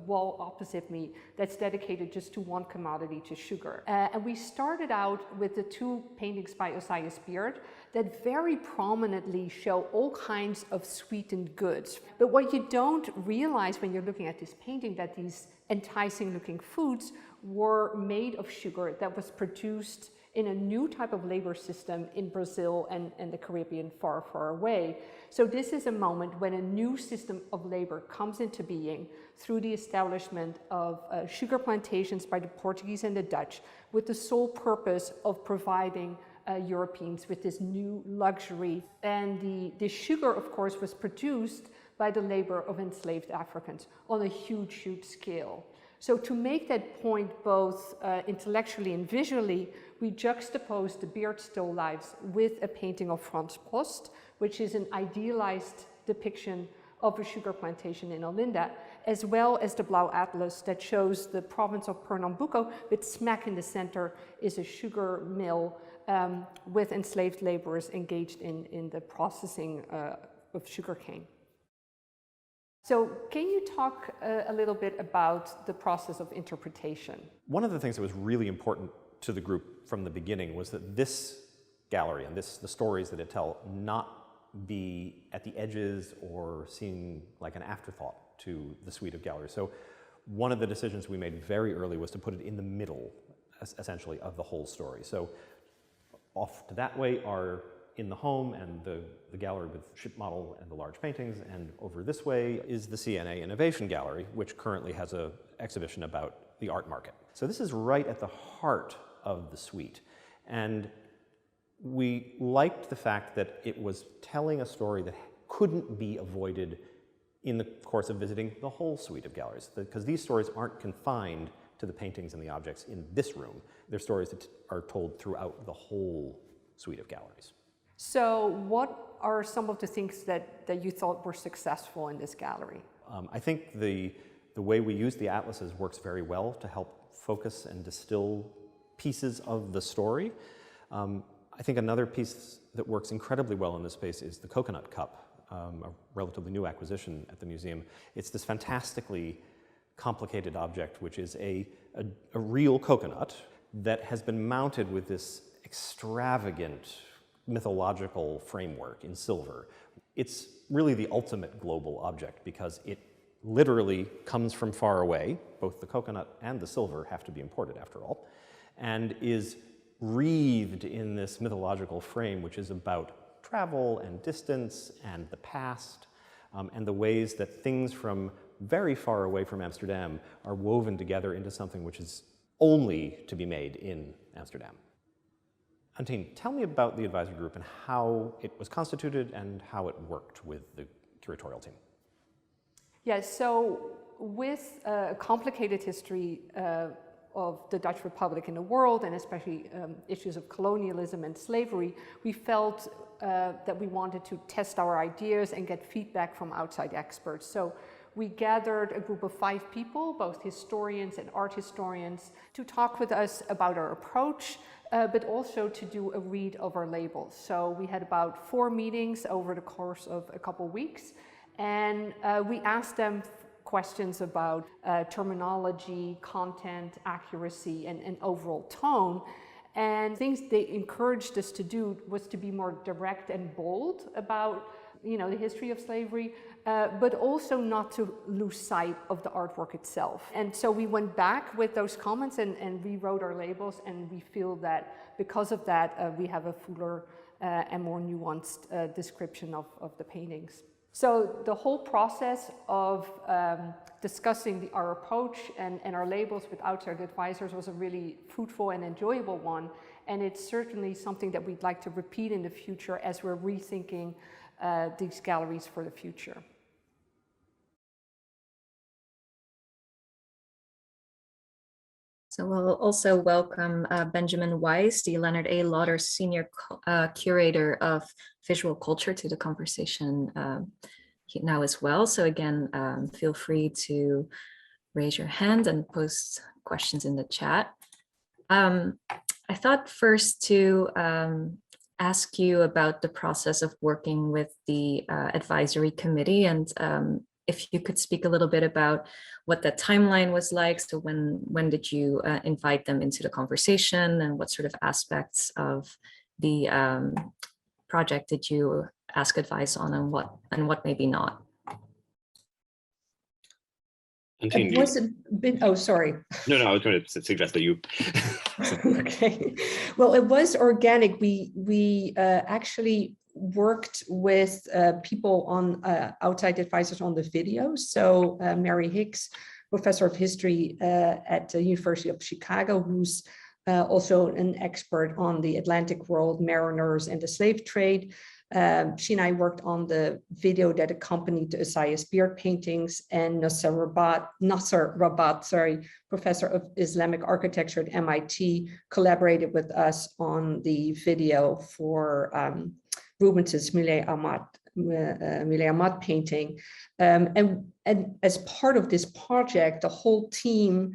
wall opposite me that's dedicated just to one commodity, to sugar. And we started out with the 2 paintings by Ozias Beard that very prominently show all kinds of sweetened goods. But what you don't realize when you're looking at this painting, that these enticing looking foods were made of sugar that was produced in a new type of labor system in Brazil and the Caribbean far, far away. So this is a moment when a new system of labor comes into being through the establishment of sugar plantations by the Portuguese and the Dutch, with the sole purpose of providing Europeans with this new luxury. And the sugar, of course, was produced by the labor of enslaved Africans on a huge, huge scale. So to make that point both intellectually and visually, we juxtaposed the Beard still lifes with a painting of Frans Post, which is an idealized depiction of a sugar plantation in Olinda, as well as the Blau Atlas that shows the province of Pernambuco, with smack in the center is a sugar mill with enslaved laborers engaged in the processing of sugarcane. So can you talk a little bit about the process of interpretation? One of the things that was really important to the group from the beginning was that this gallery and the stories that it tells not be at the edges or seen like an afterthought to the suite of galleries. So one of the decisions we made very early was to put it in the middle, essentially, of the whole story. So off to that way are In the Home and the gallery with ship model and the large paintings, and over this way is the CNA Innovation Gallery, which currently has an exhibition about the art market. So this is right at the heart of the suite. And We liked the fact that it was telling a story that couldn't be avoided in the course of visiting the whole suite of galleries, because these stories aren't confined to the paintings and the objects in this room. They're stories that are told throughout the whole suite of galleries. So what are some of the things that you thought were successful in this gallery? I think the way we use the atlases works very well to help focus and distill pieces of the story. I think another piece that works incredibly well in this space is the coconut cup, a relatively new acquisition at the museum. It's this fantastically complicated object, which is a real coconut that has been mounted with this extravagant mythological framework in silver. It's really the ultimate global object because it literally comes from far away. Both the coconut and the silver have to be imported after all, and is wreathed in this mythological frame, which is about travel and distance and the past, and the ways that things from very far away from Amsterdam are woven together into something which is only to be made in Amsterdam. Antine, tell me about the advisory group and how it was constituted and how it worked with the curatorial team. Yeah, so with a complicated history of the Dutch Republic in the world, and especially issues of colonialism and slavery, we felt that we wanted to test our ideas and get feedback from outside experts. So we gathered a group of 5 people, both historians and art historians, to talk with us about our approach, but also to do a read of our labels. So we had about 4 meetings over the course of a couple weeks, and we asked them questions about terminology, content, accuracy, and overall tone. And things they encouraged us to do was to be more direct and bold about, you know, the history of slavery, but also not to lose sight of the artwork itself. And so we went back with those comments and rewrote our labels, and we feel that because of that, we have a fuller and more nuanced description of the paintings. So the whole process of discussing our approach and our labels with outside advisors was a really fruitful and enjoyable one, and it's certainly something that we'd like to repeat in the future as we're rethinking these galleries for the future. So we'll also welcome Benjamin Weiss, the Leonard A. Lauder Senior Curator of Visual Culture, to the conversation now as well. So again, feel free to raise your hand and post questions in the chat. I thought first to ask you about the process of working with the advisory committee, and if you could speak a little bit about what the timeline was like. So when did you invite them into the conversation, and what sort of aspects of the project did you ask advice on, and what maybe not? It wasn't been, oh, sorry. No, I was going to suggest that you. Okay. Well, it was organic. We actually worked with people on outside advisors on the video. So Mary Hicks, professor of history at the University of Chicago, who's also an expert on the Atlantic world, mariners, and the slave trade. She and I worked on the video that accompanied the Isaias Beard paintings, and Nasser Rabat, professor of Islamic architecture at MIT, collaborated with us on the video for Rubens's Millet Ahmad painting. And as part of this project, the whole team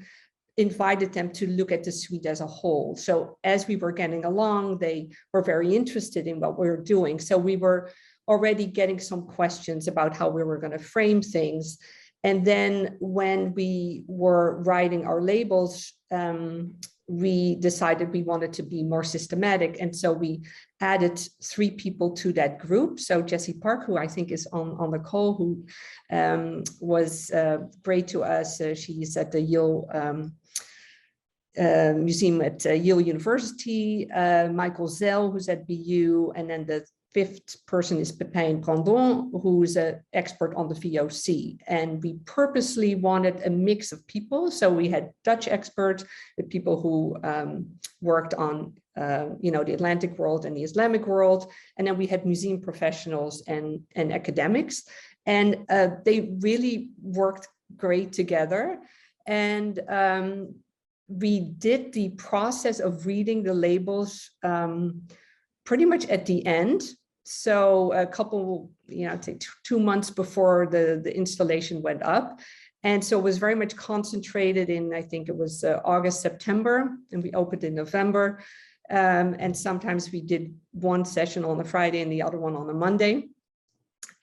invited them to look at the suite as a whole. So as we were getting along, they were very interested in what we were doing. So we were already getting some questions about how we were going to frame things. And then when we were writing our labels, we decided we wanted to be more systematic. And so we added 3 people to that group. So Jessie Park, who I think is on the call, who was great to us. She's at the Yale Museum at Yale University, Michael Zell, who's at BU, and then the 5th person is Pepin Brandon, who is an expert on the VOC. And we purposely wanted a mix of people. So we had Dutch experts, the people who worked on the Atlantic world and the Islamic world. And then we had museum professionals and academics. And they really worked great together. And we did the process of reading the labels pretty much at the end. So a couple, I'd say 2 months before the installation went up. And so it was very much concentrated in, I think it was August, September, and we opened in November. And sometimes we did one session on a Friday and the other one on a Monday.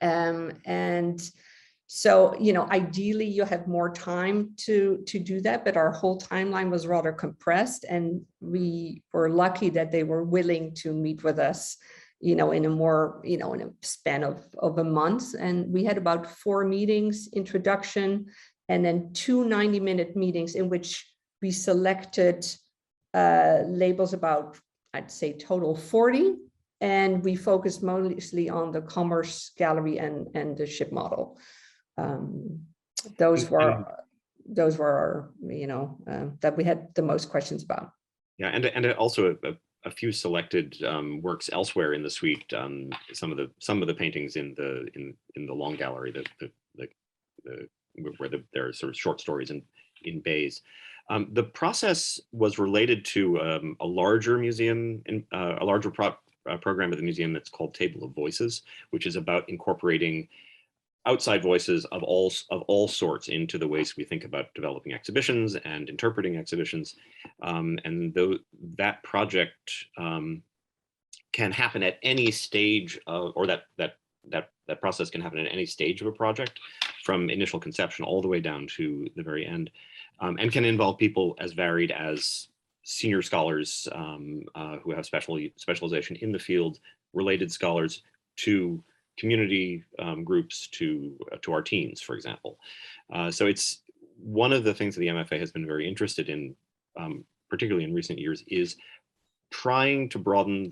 And so, ideally you have more time to do that, but our whole timeline was rather compressed, and we were lucky that they were willing to meet with us, in a more, in a span of a month. And we had about 4 meetings, introduction, and then 2 90-minute meetings in which we selected labels about, I'd say total 40. And we focused mostly on the commerce gallery and the ship model. Those were our, that we had the most questions about. Yeah, and also a few selected works elsewhere in the suite. Some of the paintings in the long gallery, where there are sort of short stories in bays. The process was related to a larger museum, a larger program of the museum that's called Table of Voices, which is about incorporating outside voices of all sorts into the ways we think about developing exhibitions and interpreting exhibitions. And that project can happen at any stage or that process can happen at any stage of a project, from initial conception all the way down to the very end, and can involve people as varied as senior scholars who have specialization in the field, related scholars, to community groups, to our teens, for example. So it's one of the things that the MFA has been very interested in, particularly in recent years, is trying to broaden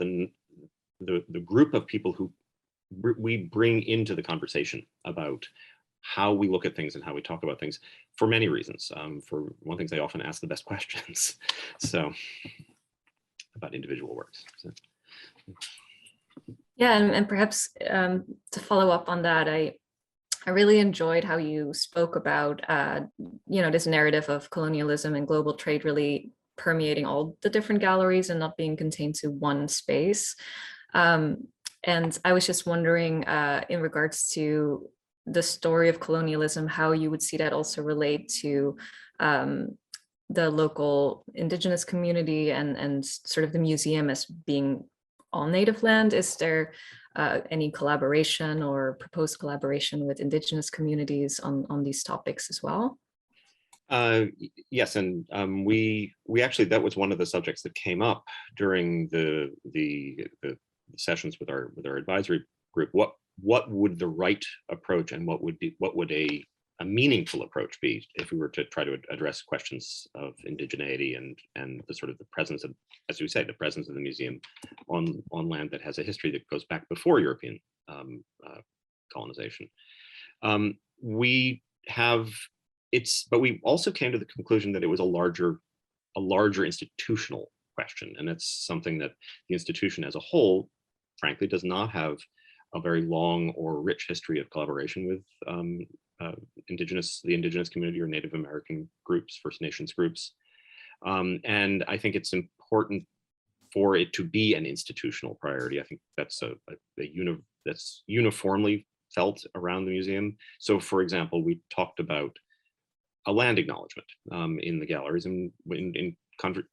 the group of people who we bring into the conversation about how we look at things and how we talk about things, for many reasons. For one thing, they often ask the best questions. So about individual works. So. Yeah, and perhaps to follow up on that, I really enjoyed how you spoke about, this narrative of colonialism and global trade really permeating all the different galleries and not being contained to one space. And I was just wondering, in regards to the story of colonialism, how you would see that also relate to the local indigenous community and sort of the museum as being on native land. Is there any collaboration or proposed collaboration with indigenous communities on these topics as well? Yes, and we actually, that was one of the subjects that came up during the sessions with our advisory group. What would the right approach and what would a meaningful approach be if we were to try to address questions of indigeneity and the sort of the presence of, as we say, the presence of the museum on land that has a history that goes back before European colonization. But we also came to the conclusion that it was a larger institutional question, and it's something that the institution as a whole, frankly, does not have a very long or rich history of collaboration with the indigenous community or Native American groups, First Nations groups. And I think it's important for it to be an institutional priority. I think that's that's uniformly felt around the museum. So, for example, we talked about a land acknowledgement in the galleries, and in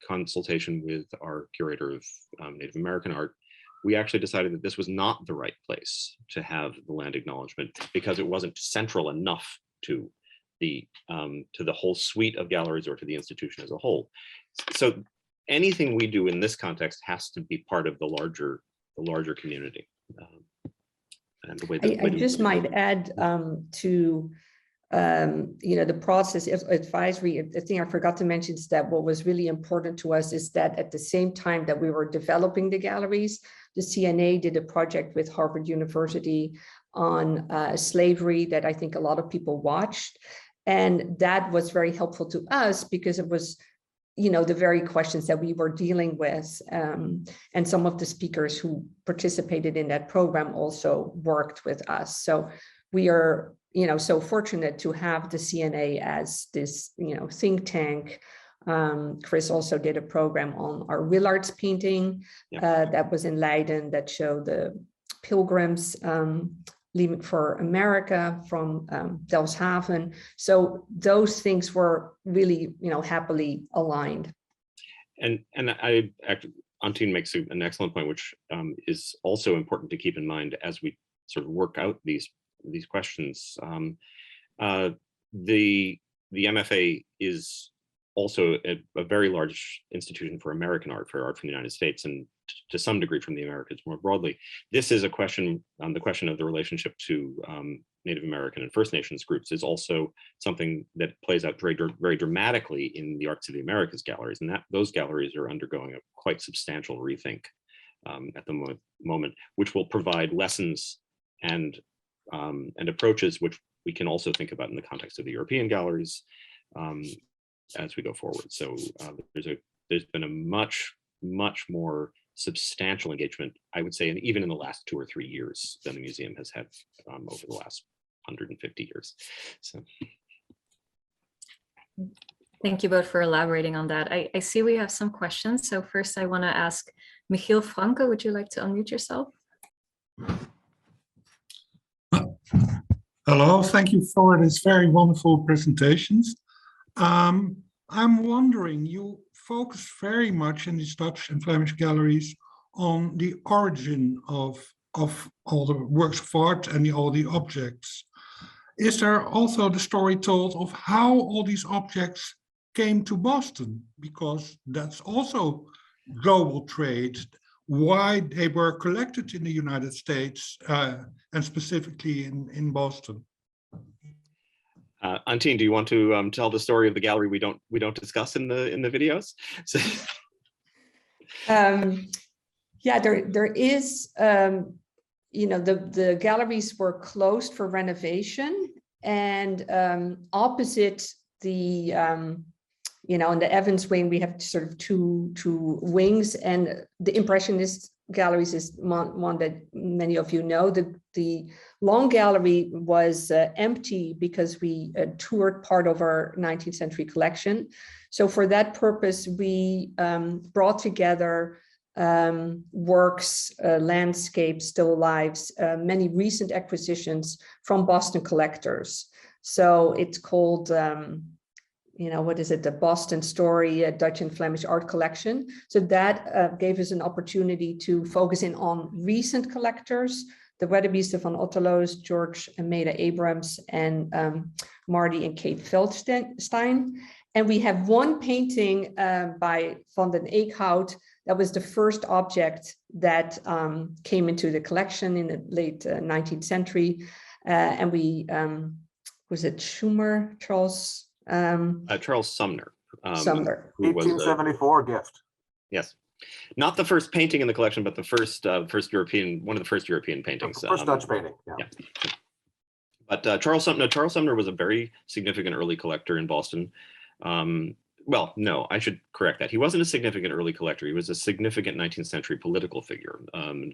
consultation with our curator of Native American art, we actually decided that this was not the right place to have the land acknowledgement because it wasn't central enough to the whole suite of galleries or to the institution as a whole. So anything we do in this context has to be part of the larger community. And the way that I just might add to the process of advisory. The thing I forgot to mention is that what was really important to us is that at the same time that we were developing the galleries, the CNA did a project with Harvard University on slavery that I think a lot of people watched. And that was very helpful to us because it was the very questions that we were dealing with. And some of the speakers who participated in that program also worked with us. So we are, so fortunate to have the CNA as this, think tank. Chris also did a program on our Willard's painting that was in Leiden that showed the pilgrims leaving for America from Delfshaven. So those things were really, happily aligned. And I actually, Antine makes an excellent point, which is also important to keep in mind as we sort of work out these questions. The MFA is also a very large institution for American art, for art from the United States, and to some degree from the Americas more broadly. This is a question, the question of the relationship to Native American and First Nations groups is also something that plays out very, very dramatically in the Arts of the Americas galleries, and those galleries are undergoing a quite substantial rethink at the moment, which will provide lessons and approaches which we can also think about in the context of the European galleries as we go forward. So there's been a much more substantial engagement, I would say, and even in the last 2 or 3 years than the museum has had over the last 150 years. So. Thank you both for elaborating on that. I see we have some questions. So first I want to ask Michiel Franke, would you like to unmute yourself? Hello, thank you for this very wonderful presentations. I'm wondering, you focus very much in these Dutch and Flemish galleries on the origin of all the works of art and all the objects. Is there also the story told of how all these objects came to Boston? Because that's also global trade, why they were collected in the United States and specifically in Boston. Antine, do you want to tell the story of the gallery we don't discuss in the videos? Yeah, there is, the galleries were closed for renovation, and opposite the, in the Evans wing, we have sort of two wings, and the Impressionist galleries is one that many of you know. The Long Gallery was empty because we toured part of our 19th century collection. So for that purpose, we brought together works, landscapes, still lives, many recent acquisitions from Boston collectors. So it's called, what is it? The Boston Story, Dutch and Flemish Art Collection. So that gave us an opportunity to focus in on recent collectors, the Weatherby's van Otterloos, George and Maida Abrams, and Marty and Kate Feldstein. And we have one painting by Van den Eekhout. That was the first object that came into the collection in the late 19th century. And we, was it Schumer, Charles? Charles Sumner. Sumner. 1874 gift. Yes. Not the first painting in the collection, but the first European, one of the first European paintings. The first Dutch painting, yeah. But Charles Sumner was a very significant early collector in Boston. Well, no, I should correct that. He wasn't a significant early collector. He was a significant 19th century political figure,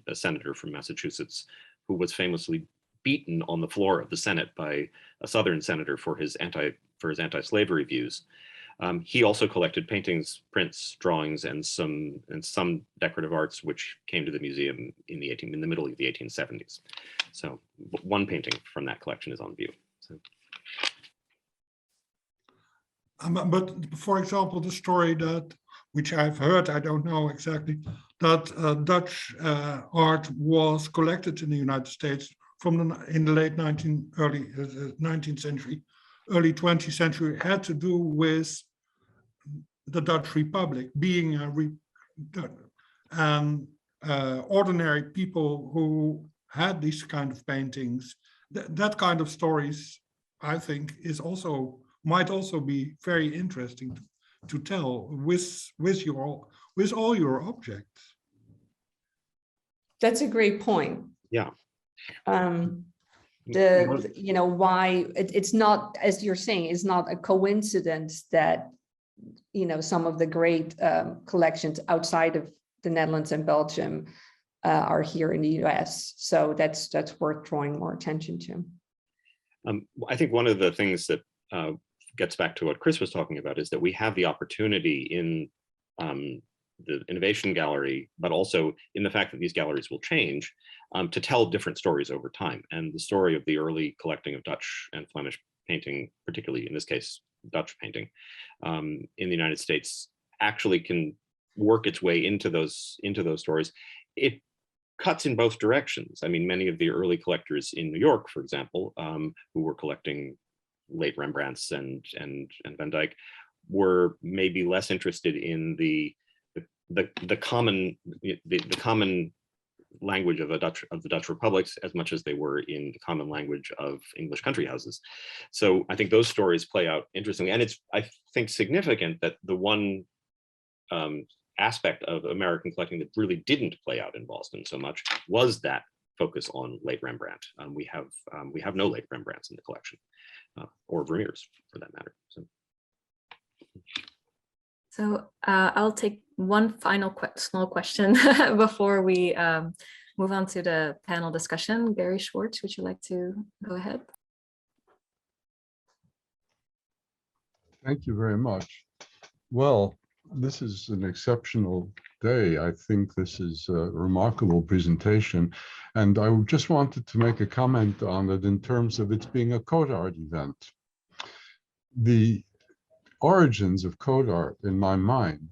a senator from Massachusetts who was famously beaten on the floor of the Senate by a Southern senator for his anti-slavery views. He also collected paintings, prints, drawings, and some decorative arts, which came to the museum in the middle of the 1870s. So one painting from that collection is on view. So. But for example, the story which I've heard, I don't know exactly, that Dutch art was collected in the United States in the late early 19th century, early 20th century, had to do with the Dutch Republic being ordinary people who had these kind of paintings. That kind of stories, I think, might also be very interesting to tell with all your objects. That's a great point. Yeah. Why it's not, as you're saying, it's not a coincidence that some of the great collections outside of the Netherlands and Belgium are here in the US. So that's worth drawing more attention to. I think one of the things that gets back to what Chris was talking about is that we have the opportunity in the Innovation Gallery, but also in the fact that these galleries will change, to tell different stories over time. And the story of the early collecting of Dutch and Flemish painting, particularly in this case, Dutch painting, in the United States, actually can work its way into those stories. It cuts in both directions. I mean, many of the early collectors in New York, for example, who were collecting late Rembrandts and Van Dyck, were maybe less interested in the common language of the Dutch republics as much as they were in the common language of English country houses. So I think those stories play out interestingly, and it's, I think, significant that the one aspect of American collecting that really didn't play out in Boston so much was that focus on late Rembrandt. We have no late Rembrandts in the collection, or Vermeers for that matter. So I'll take one final small question before we move on to the panel discussion. Barry Schwartz, would you like to go ahead? Thank you very much. Well, this is an exceptional day. I think this is a remarkable presentation. And I just wanted to make a comment on it in terms of its being a CODART event. The origins of CODART, in my mind,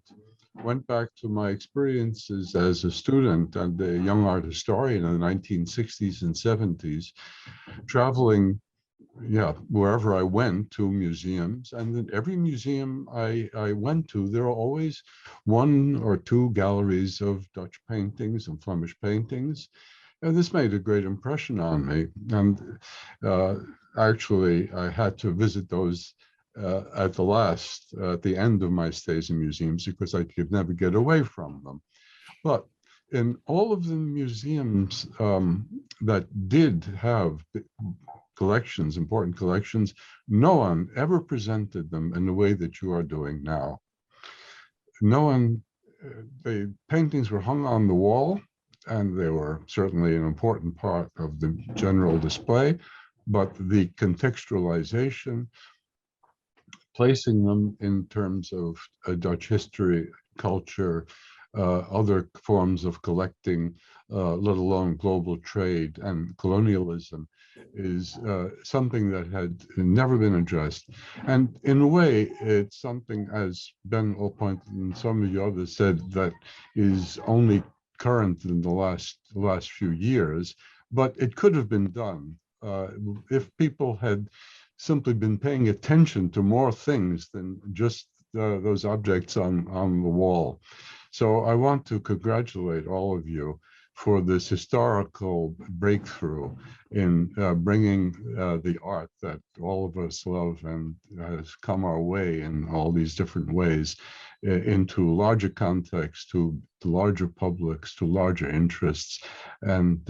went back to my experiences as a student and a young art historian in the 1960s and 70s, traveling wherever I went to museums. And in every museum I went to, there were always one or two galleries of Dutch paintings and Flemish paintings. And this made a great impression on me. And actually, I had to visit those at the end of my stays in museums because I could never get away from them. But in all of the museums that did have collections, important collections, no one ever presented them in the way that you are doing now. The paintings were hung on the wall, and they were certainly an important part of the general display, but the contextualization, placing them in terms of Dutch history, culture, other forms of collecting, let alone global trade and colonialism, is something that had never been addressed. And in a way, it's something, as Ben Allpoint and some of you others said, that is only current in the last few years, but it could have been done if people had simply been paying attention to more things than just those objects on the wall. So I want to congratulate all of you for this historical breakthrough in bringing the art that all of us love and has come our way in all these different ways into larger contexts, to larger publics, to larger interests, and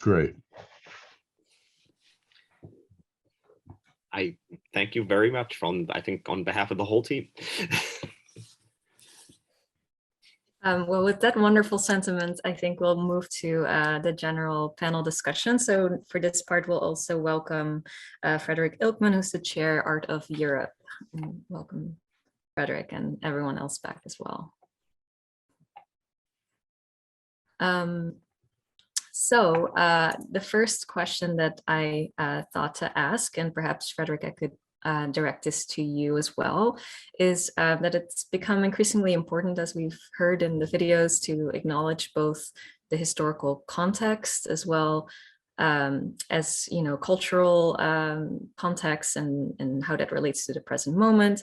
great. I thank you very much I think on behalf of the whole team. Well, with that wonderful sentiment, I think we'll move to the general panel discussion. So for this part, we'll also welcome Frederick Ilkman, who's the chair, Art of Europe. And welcome, Frederick, and everyone else back as well. So the first question that I thought to ask, and perhaps Frederick, I could direct this to you as well, is that it's become increasingly important, as we've heard in the videos, to acknowledge both the historical context as well as cultural context and how that relates to the present moment.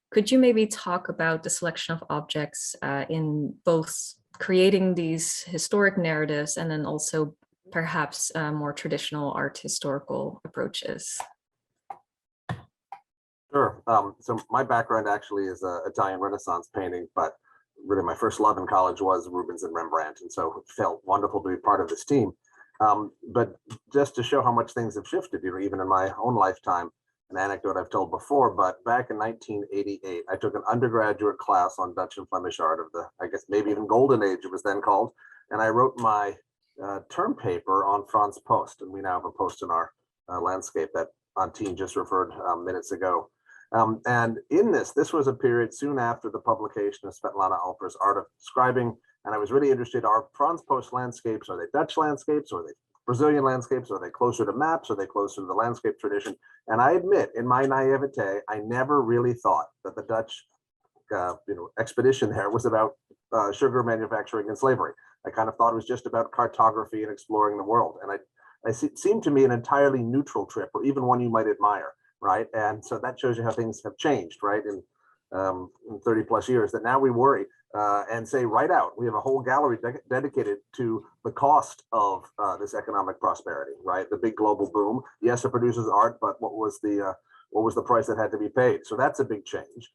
Could you maybe talk about the selection of objects in both creating these historic narratives and then also perhaps more traditional art historical approaches? Sure. So my background actually is Italian Renaissance painting, but really my first love in college was Rubens and Rembrandt. And so it felt wonderful to be part of this team. But just to show how much things have shifted, even in my own lifetime, an anecdote I've told before, but back in 1988, I took an undergraduate class on Dutch and Flemish art of the, I guess, maybe even Golden Age, it was then called. And I wrote my term paper on Frans Post, and we now have a post in our landscape that Antine just referred minutes ago. And in this was a period soon after the publication of Svetlana Alper's Art of Scribing, and I was really interested, are Frans Post landscapes, are they Dutch landscapes, or are they Brazilian landscapes, are they closer to maps, are they closer to the landscape tradition? And I admit, in my naivete, I never really thought that the Dutch expedition there was about sugar manufacturing and slavery. I kind of thought it was just about cartography and exploring the world. And it seemed to me an entirely neutral trip, or even one you might admire, right? And so that shows you how things have changed, right? In 30 plus years, that now we worry and say right out, we have a whole gallery dedicated to the cost of this economic prosperity, right? The big global boom. Yes, it produces art, but what was the price that had to be paid? So that's a big change.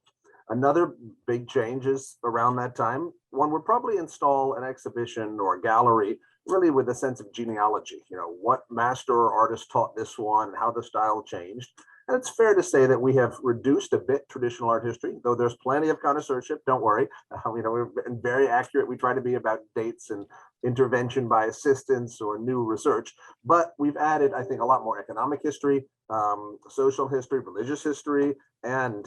Another big change is around that time, one would probably install an exhibition or a gallery really with a sense of genealogy, what master or artist taught this one, how the style changed. And it's fair to say that we have reduced a bit traditional art history, though there's plenty of connoisseurship, don't worry. We've been very accurate. We try to be about dates and intervention by assistance or new research, but we've added, I think, a lot more economic history, social history, religious history, and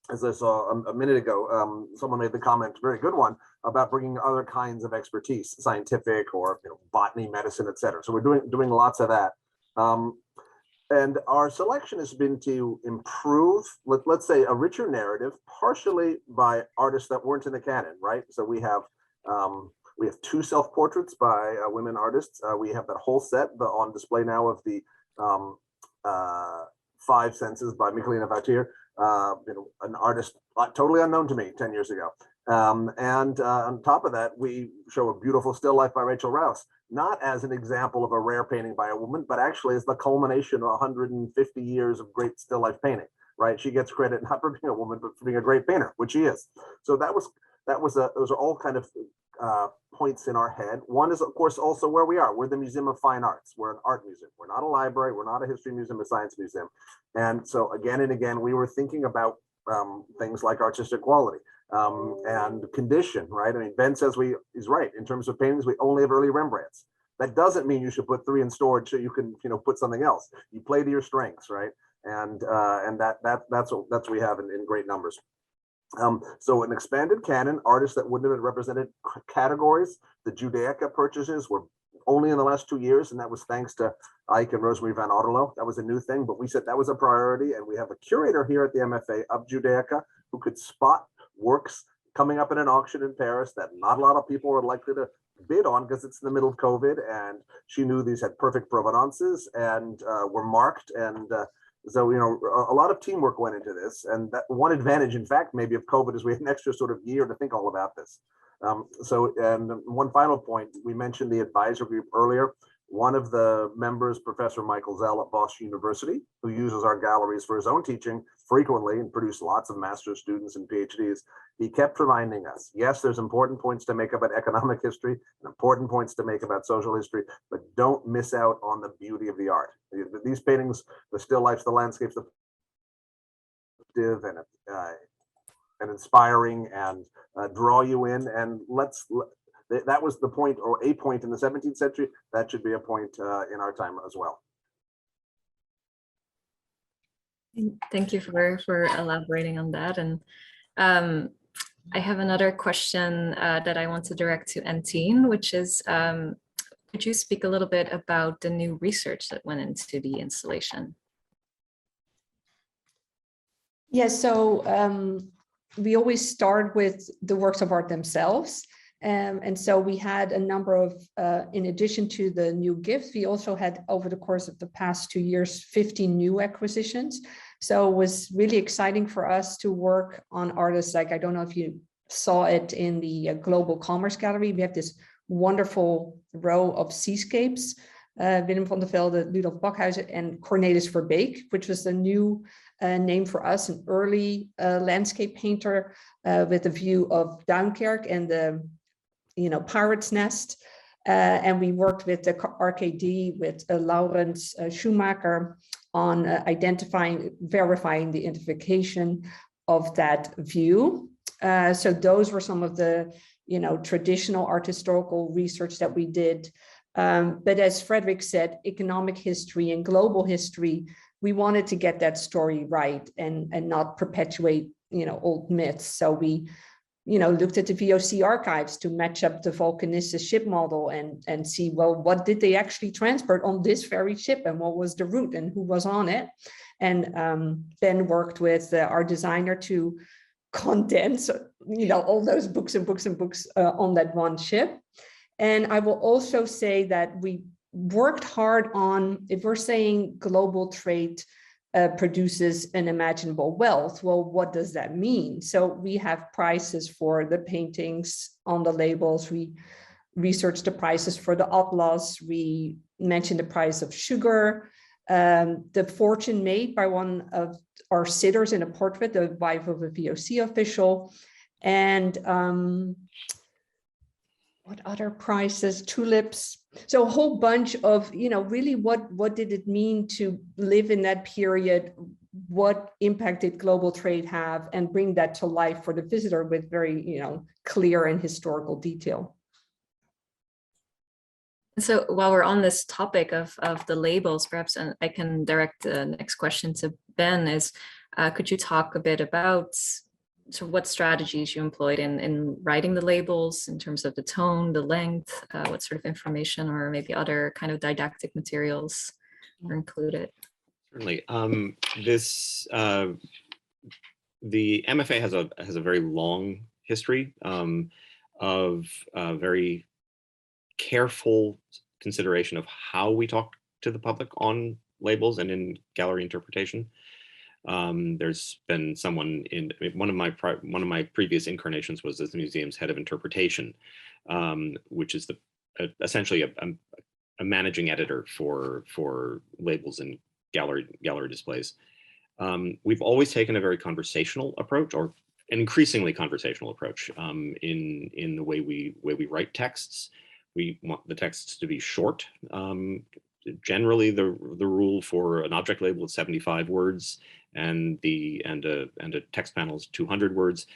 as I saw a minute ago, someone made the comment, very good one, about bringing other kinds of expertise, scientific or botany, medicine, etc. So we're doing lots of that. And our selection has been to improve, let's say, a richer narrative, partially by artists that weren't in the canon, right? So we have 2 self-portraits by women artists. We have that whole set on display now of the 5 Senses by Michelina Vautier, an artist totally unknown to me 10 years ago. And on top of that, we show a beautiful still life by Rachel Rouse, not as an example of a rare painting by a woman, but actually as the culmination of 150 years of great still life painting, right? She gets credit not for being a woman, but for being a great painter, which she is. So those are all kind of points in our head. One is, of course, also where we are. We're the Museum of Fine Arts. We're an art museum. We're not a library. We're not a history museum, a science museum. And so again and again, we were thinking about things like artistic quality and condition, right? I mean, Ben says he's right. In terms of paintings, we only have early Rembrandts. That doesn't mean you should put 3 in storage so you can, put something else. You play to your strengths, right? And that's what we have in great numbers. So an expanded canon, artists that wouldn't have been represented categories. The Judaica purchases were only in the last 2 years, and that was thanks to Ike and Rosemary Van Otterlo. That was a new thing, but we said that was a priority, and we have a curator here at the MFA of Judaica who could spot works coming up in an auction in Paris that not a lot of people were likely to bid on because it's in the middle of COVID, and she knew these had perfect provenances and were marked, and so a lot of teamwork went into this. And that one advantage, in fact, maybe of COVID is we had an extra sort of year to think all about this. And one final point, we mentioned the advisor group earlier. One of the members, Professor Michael Zell at Boston University, who uses our galleries for his own teaching frequently and produced lots of master's students and PhDs, he kept reminding us, yes, there's important points to make about economic history and important points to make about social history, but don't miss out on the beauty of the art. These paintings, the still lifes, the landscapes, and inspiring and draw you in, and that was the point, or a point in the 17th century. That should be a point in our time as well. Thank you for elaborating on that. And I have another question that I want to direct to Antine, which is, could you speak a little bit about the new research that went into the installation? Yeah, so we always start with the works of art themselves. And so we had a number of, in addition to the new gifts, we also had over the course of the past 2 years, 15 new acquisitions. So it was really exciting for us to work on artists like, I don't know if you saw it in the Global Commerce Gallery. We have this wonderful row of seascapes, Willem van der Velde, Ludolf Bakhuizen, and Cornelis Verbeek, which was a new name for us, an early landscape painter with a view of Duinkerk and the Pirate's Nest. And we worked with the RKD, with Laurens Schumacher on verifying the identification of that view. So those were some of the, traditional art historical research that we did. But as Frederick said, economic history and global history, we wanted to get that story right and not perpetuate, old myths. So we, looked at the VOC archives to match up the Vulcanista ship model and see, well, what did they actually transport on this very ship and what was the route and who was on it? And Ben worked with our designer to condense, all those books and books and books on that one ship. And I will also say that we worked hard on, if we're saying global trade produces unimaginable wealth, well, what does that mean? So we have prices for the paintings on the labels. We researched the prices for the atlas. We mentioned the price of sugar, the fortune made by one of our sitters in a portrait, the wife of a VOC official, and what other prices, tulips. So a whole bunch of, really what did it mean to live in that period? What impact did global trade have, and bring that to life for the visitor with very, clear and historical detail. So while we're on this topic of the labels, perhaps, and I can direct the next question to Ben, is could you talk a bit about what strategies you employed in writing the labels in terms of the tone, the length, what sort of information or maybe other kind of didactic materials are included? Certainly. The MFA has a very long history of very careful consideration of how we talk to the public on labels and in gallery interpretation. There's been someone in one of my previous incarnations was as the museum's head of interpretation, which is essentially a managing editor for labels and gallery displays. We've always taken a very conversational approach, or an increasingly conversational approach, in the way we write texts. We want the texts to be short. Generally, the rule for an object label is 75 words, and a text panel is 200 words.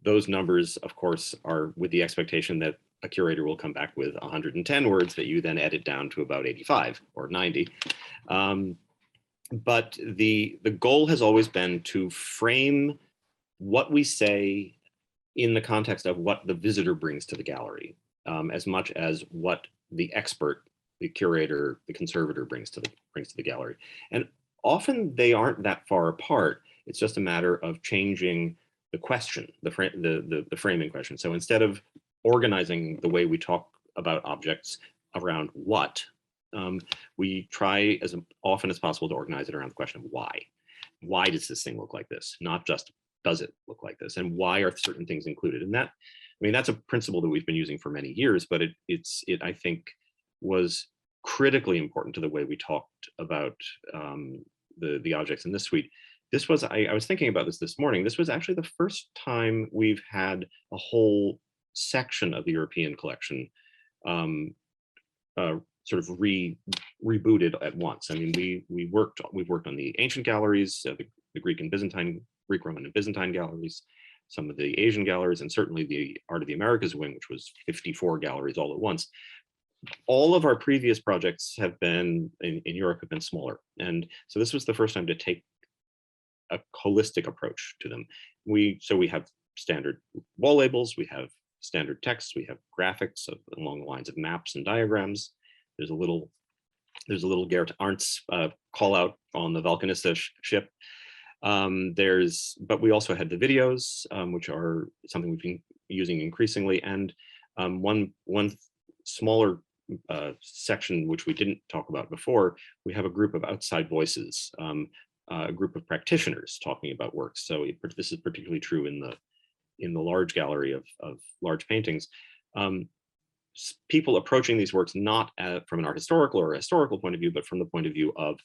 Those numbers, of course, are with the expectation that a curator will come back with 110 words that you then edit down to about 85 or 90. But the goal has always been to frame what we say in the context of what the visitor brings to the gallery, as much as what the expert, the curator, the conservator brings to the gallery. And often they aren't that far apart. It's just a matter of changing the question, the framing question. So instead of organizing the way we talk about objects around what, we try as often as possible to organize it around the question of why. Why does this thing look like this? Not just does it look like this, and why are certain things included? And that, that's a principle that we've been using for many years, but it I think was critically important to the way we talked about the objects in this suite. This was, I was thinking about this morning, this was actually the first time we've had a whole section of the European collection sort of rebooted at once. We've worked on the ancient galleries, the Greek and Byzantine, Greek, Roman and Byzantine galleries, some of the Asian galleries, and certainly the Art of the Americas wing, which was 54 galleries all at once. All of our previous projects have been in Europe have been smaller. And so this was the first time to take a holistic approach to them. So we have standard wall labels, we have standard text, we have graphics along the lines of maps and diagrams. There's a little Gerrit Arndt's call out on the Vulcanista ship. But we also had the videos, which are something we've been using increasingly, and one smaller section which we didn't talk about before. We have a group of outside voices, a group of practitioners talking about works. So this is particularly true in the large gallery of large paintings. People approaching these works not from an art historical or a historical point of view, but from the point of view of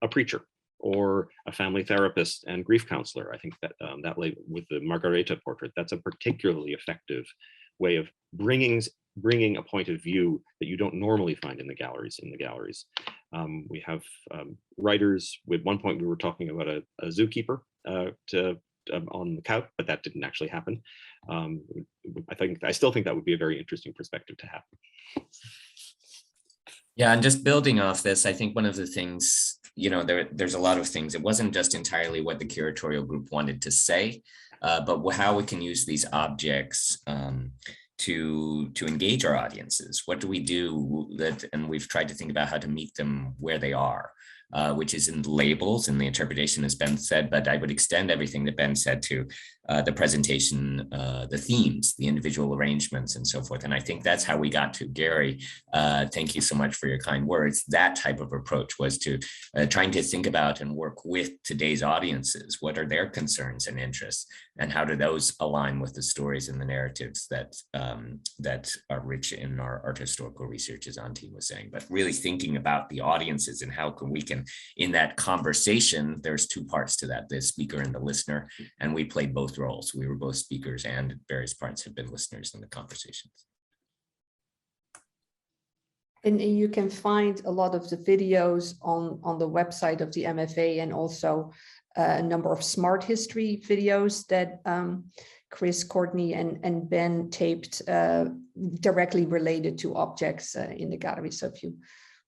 a preacher or a family therapist and grief counselor. I think that that with the Margareta portrait, that's a particularly effective way of bringing a point of view that you don't normally find in the galleries. We have writers. At one point, we were talking about a zookeeper on the couch, but that didn't actually happen. I still think that would be a very interesting perspective to have. Yeah, and just building off this, I think one of the things, there's a lot of things. It wasn't just entirely what the curatorial group wanted to say, but how we can use these objects to engage our audiences. What do we do and we've tried to think about how to meet them where they are, which is in labels and the interpretation, as Ben said, but I would extend everything that Ben said to the presentation, the themes, the individual arrangements, and so forth. And I think that's how we got to Gary. Thank you so much for your kind words. That type of approach was to trying to think about and work with today's audiences. What are their concerns and interests, and how do those align with the stories and the narratives that are rich in our art historical research, as Antti was saying? But really thinking about the audiences and how we can, in that conversation, there's two parts to that, the speaker and the listener, and we played both roles. We were both speakers and at various parts have been listeners in the conversations. And you can find a lot of the videos on the website of the MFA, and also a number of smart history videos that Chris, Courtney, and Ben taped directly related to objects in the gallery. So if you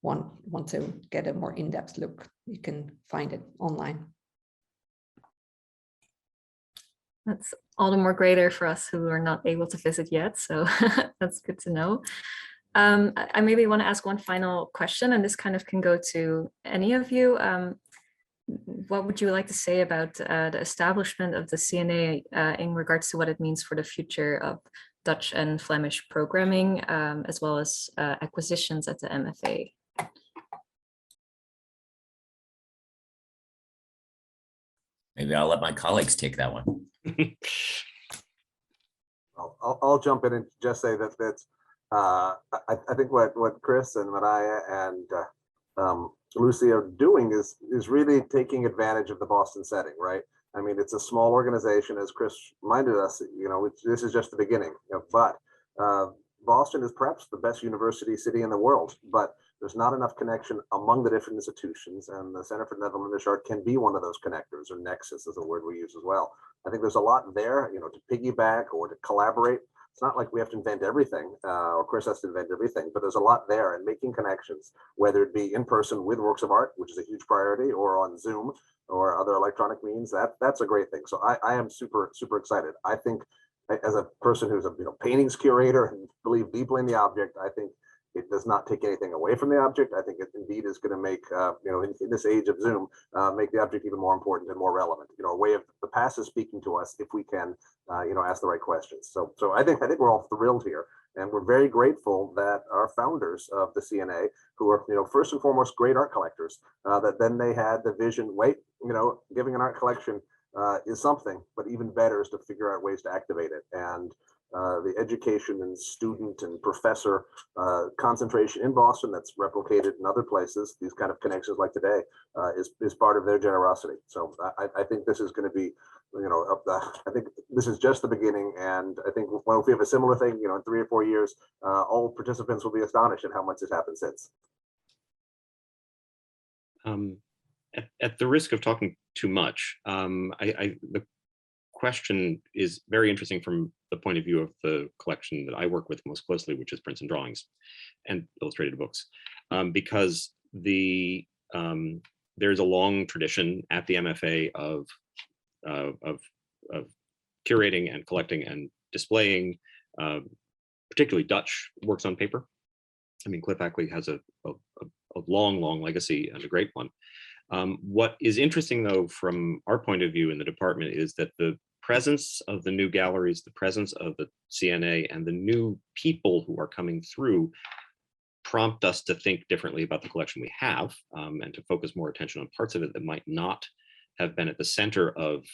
want to get a more in-depth look, you can find it online. That's all the more greater for us who are not able to visit yet. So that's good to know. I maybe want to ask one final question, and this kind of can go to any of you. What would you like to say about the establishment of the CNA in regards to what it means for the future of Dutch and Flemish programming, as well as acquisitions at the MFA? Maybe I'll let my colleagues take that one. I'll jump in and just say that I think what Chris and Mariah and Lucy are doing is really taking advantage of the Boston setting, right? I mean, it's a small organization, as Chris reminded us. This is just the beginning. But Boston is perhaps the best university city in the world, but there's not enough connection among the different institutions, and the Center for Netherlandish Art can be one of those connectors, or nexus is a word we use as well. I think there's a lot there, to piggyback or to collaborate. It's not like we have to invent everything, or Chris has to invent everything, but there's a lot there, and making connections, whether it be in person with works of art, which is a huge priority, or on Zoom or other electronic means, that's a great thing. So I am super, super excited. I think, as a person who's a paintings curator and believe deeply in the object, I think it does not take anything away from the object. I think it indeed is going to make, in this age of Zoom, make the object even more important and more relevant. A way of the past is speaking to us if we can, ask the right questions. So I think we're all thrilled here, and we're very grateful that our founders of the CNA, who are, first and foremost great art collectors, that then they had the vision. Giving an art collection is something, but even better is to figure out ways to activate it. And the education and student and professor concentration in Boston that's replicated in other places, these kind of connections like today, is part of their generosity. So I think this is going to be, I think this is just the beginning. And I think if we have a similar thing, in 3 or 4 years, all participants will be astonished at how much has happened since. At the risk of talking too much, the question is very interesting from the point of view of the collection that I work with most closely, which is prints and drawings and illustrated books, because there's a long tradition at the MFA of curating and collecting and displaying, particularly Dutch works on paper. I mean, Cliff Ackley has a long legacy and a great one. What is interesting, though, from our point of view in the department, is that the presence of the new galleries, the presence of the CNA, and the new people who are coming through prompt us to think differently about the collection we have, and to focus more attention on parts of it that might not have been at the center of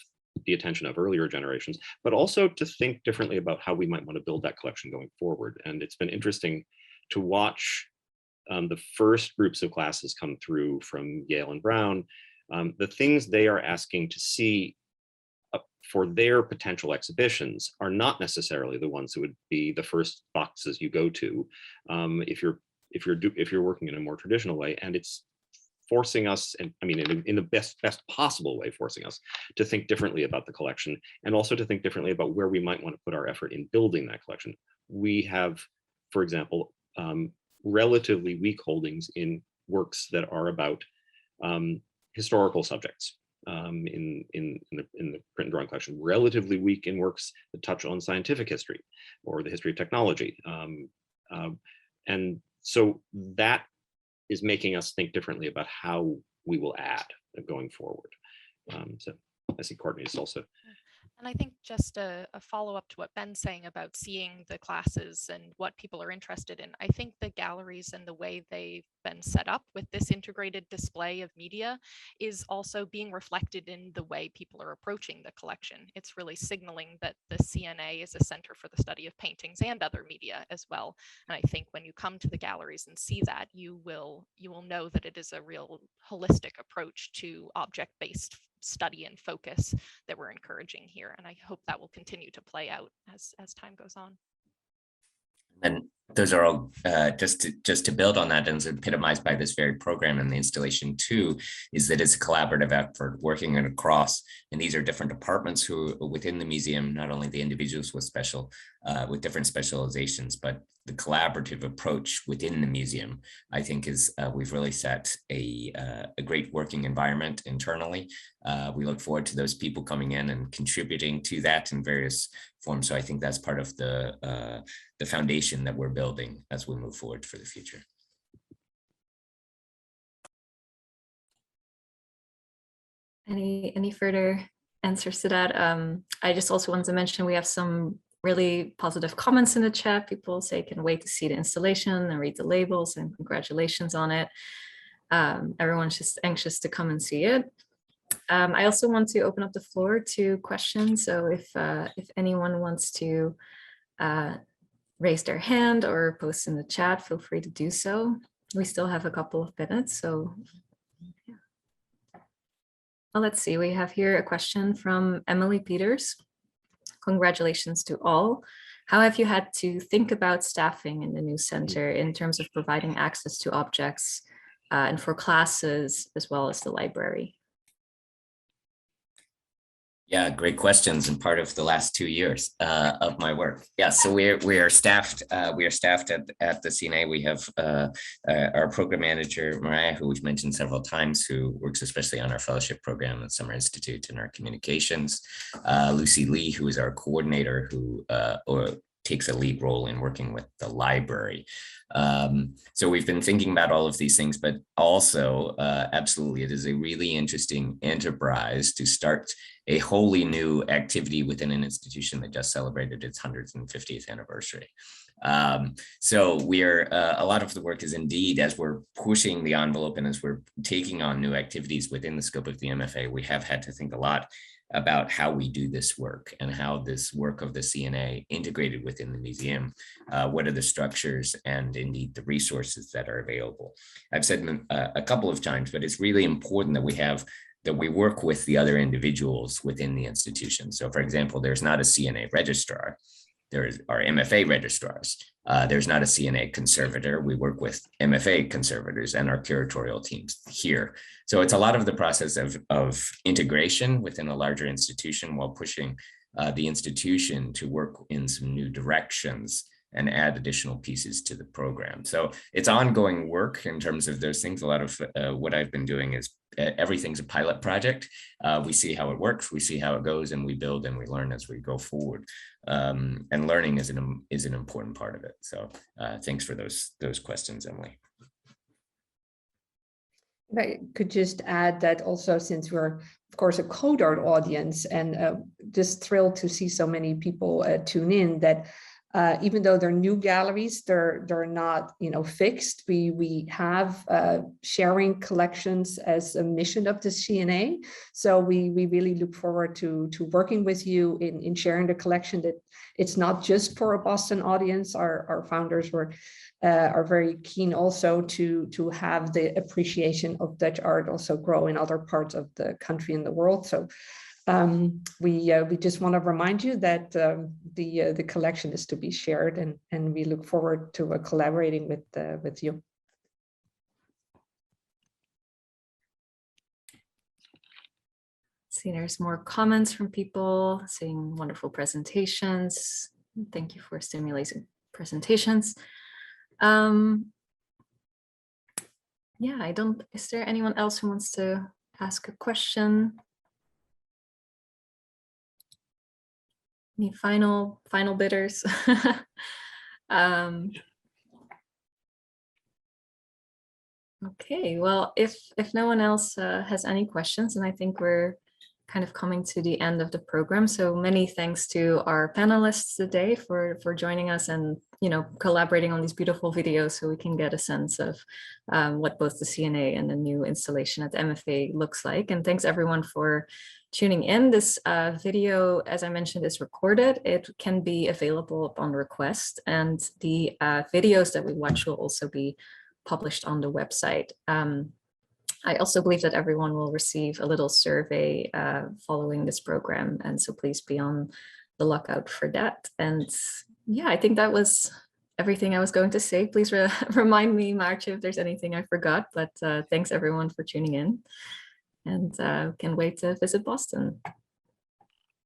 the attention of earlier generations, but also to think differently about how we might want to build that collection going forward. And it's been interesting to watch the first groups of classes come through from Yale and Brown, the things they are asking to see for their potential exhibitions are not necessarily the ones that would be the first boxes you go to if you're working in a more traditional way. And it's forcing us, and I mean, in the best possible way, forcing us to think differently about the collection, and also to think differently about where we might want to put our effort in building that collection. We have, for example, relatively weak holdings in works that are about historical subjects in the print and drawing collection, relatively weak in works that touch on scientific history or the history of technology. And so that is making us think differently about how we will add going forward. So I see Courtney is also. And I think just a follow-up to what Ben's saying about seeing the classes and what people are interested in. I think the galleries and the way they've been set up with this integrated display of media is also being reflected in the way people are approaching the collection. It's really signaling that the CNA is a center for the study of paintings and other media as well. And I think when you come to the galleries and see that, you will know that it is a real holistic approach to object-based study and focus that we're encouraging here. And I hope that will continue to play out as time goes on. And those are all just to build on that, and is epitomized by this very program and the installation too, is that it's a collaborative effort working across, and these are different departments who within the museum, not only the individuals with different specializations, but the collaborative approach within the museum, I think is we've really set a great working environment internally. We look forward to those people coming in and contributing to that in various forms. So I think that's part of the foundation that we're building as we move forward for the future. Any further answers to that? I just also want to mention we have some really positive comments in the chat. People say can wait to see the installation and read the labels, and congratulations on it. Everyone's just anxious to come and see it. I also want to open up the floor to questions. So if anyone wants to raise their hand or post in the chat, feel free to do so. We still have a couple of minutes, so yeah. Well, let's see, we have here a question from Emily Peters. Congratulations to all. How have you had to think about staffing in the new center in terms of providing access to objects and for classes as well as the library? Yeah, great questions, and part of the last 2 years of my work. Yeah, so we are staffed. We are staffed at the CNA. We have our program manager Mariah, who we've mentioned several times, who works especially on our fellowship program at Summer Institute and our communications. Lucy Lee, who is our coordinator, who takes a lead role in working with the library. So we've been thinking about all of these things, but also absolutely, it is a really interesting enterprise to start a wholly new activity within an institution that just celebrated its 150th anniversary. So a lot of the work is indeed, as we're pushing the envelope and as we're taking on new activities within the scope of the MFA, we have had to think a lot about how we do this work and how this work of the CNA integrated within the museum, what are the structures and indeed the resources that are available. I've said a couple of times, but it's really important that we work with the other individuals within the institution. So for example, there's not a CNA registrar, there are MFA registrars. There's not a CNA conservator. We work with MFA conservators and our curatorial teams here. So it's a lot of the process of integration within a larger institution while pushing the institution to work in some new directions and add additional pieces to the program. So it's ongoing work in terms of those things. A lot of what I've been doing is everything's a pilot project. We see how it works, we see how it goes, and we build and we learn as we go forward. And learning is an important part of it. So thanks for those questions, Emily. I could just add that also, since we're of course a CODART audience, and just thrilled to see so many people tune in, that even though they're new galleries, they're not fixed. We have sharing collections as a mission of the CNA. So we really look forward to working with you in sharing the collection. That it's not just for a Boston audience. Our founders are very keen also to have the appreciation of Dutch art also grow in other parts of the country and the world. So we just want to remind you that the collection is to be shared, and we look forward to collaborating with you. See, there's more comments from people, seeing wonderful presentations. Thank you for stimulating presentations. Yeah, is there anyone else who wants to ask a question? Any final bidders? Okay, well, if no one else has any questions, then I think we're kind of coming to the end of the program. So many thanks to our panelists today for joining us and, you know, collaborating on these beautiful videos so we can get a sense of what both the CNA and the new installation at the MFA looks like. And thanks everyone for tuning in. This video, as I mentioned, is recorded. It can be available upon request, and the videos that we watch will also be published on the website. I also believe that everyone will receive a little survey following this program, and so please be on the lookout for that. And yeah, I think that was everything I was going to say. Please remind me, Marcia, if there's anything I forgot, but thanks everyone for tuning in, and can wait to visit Boston.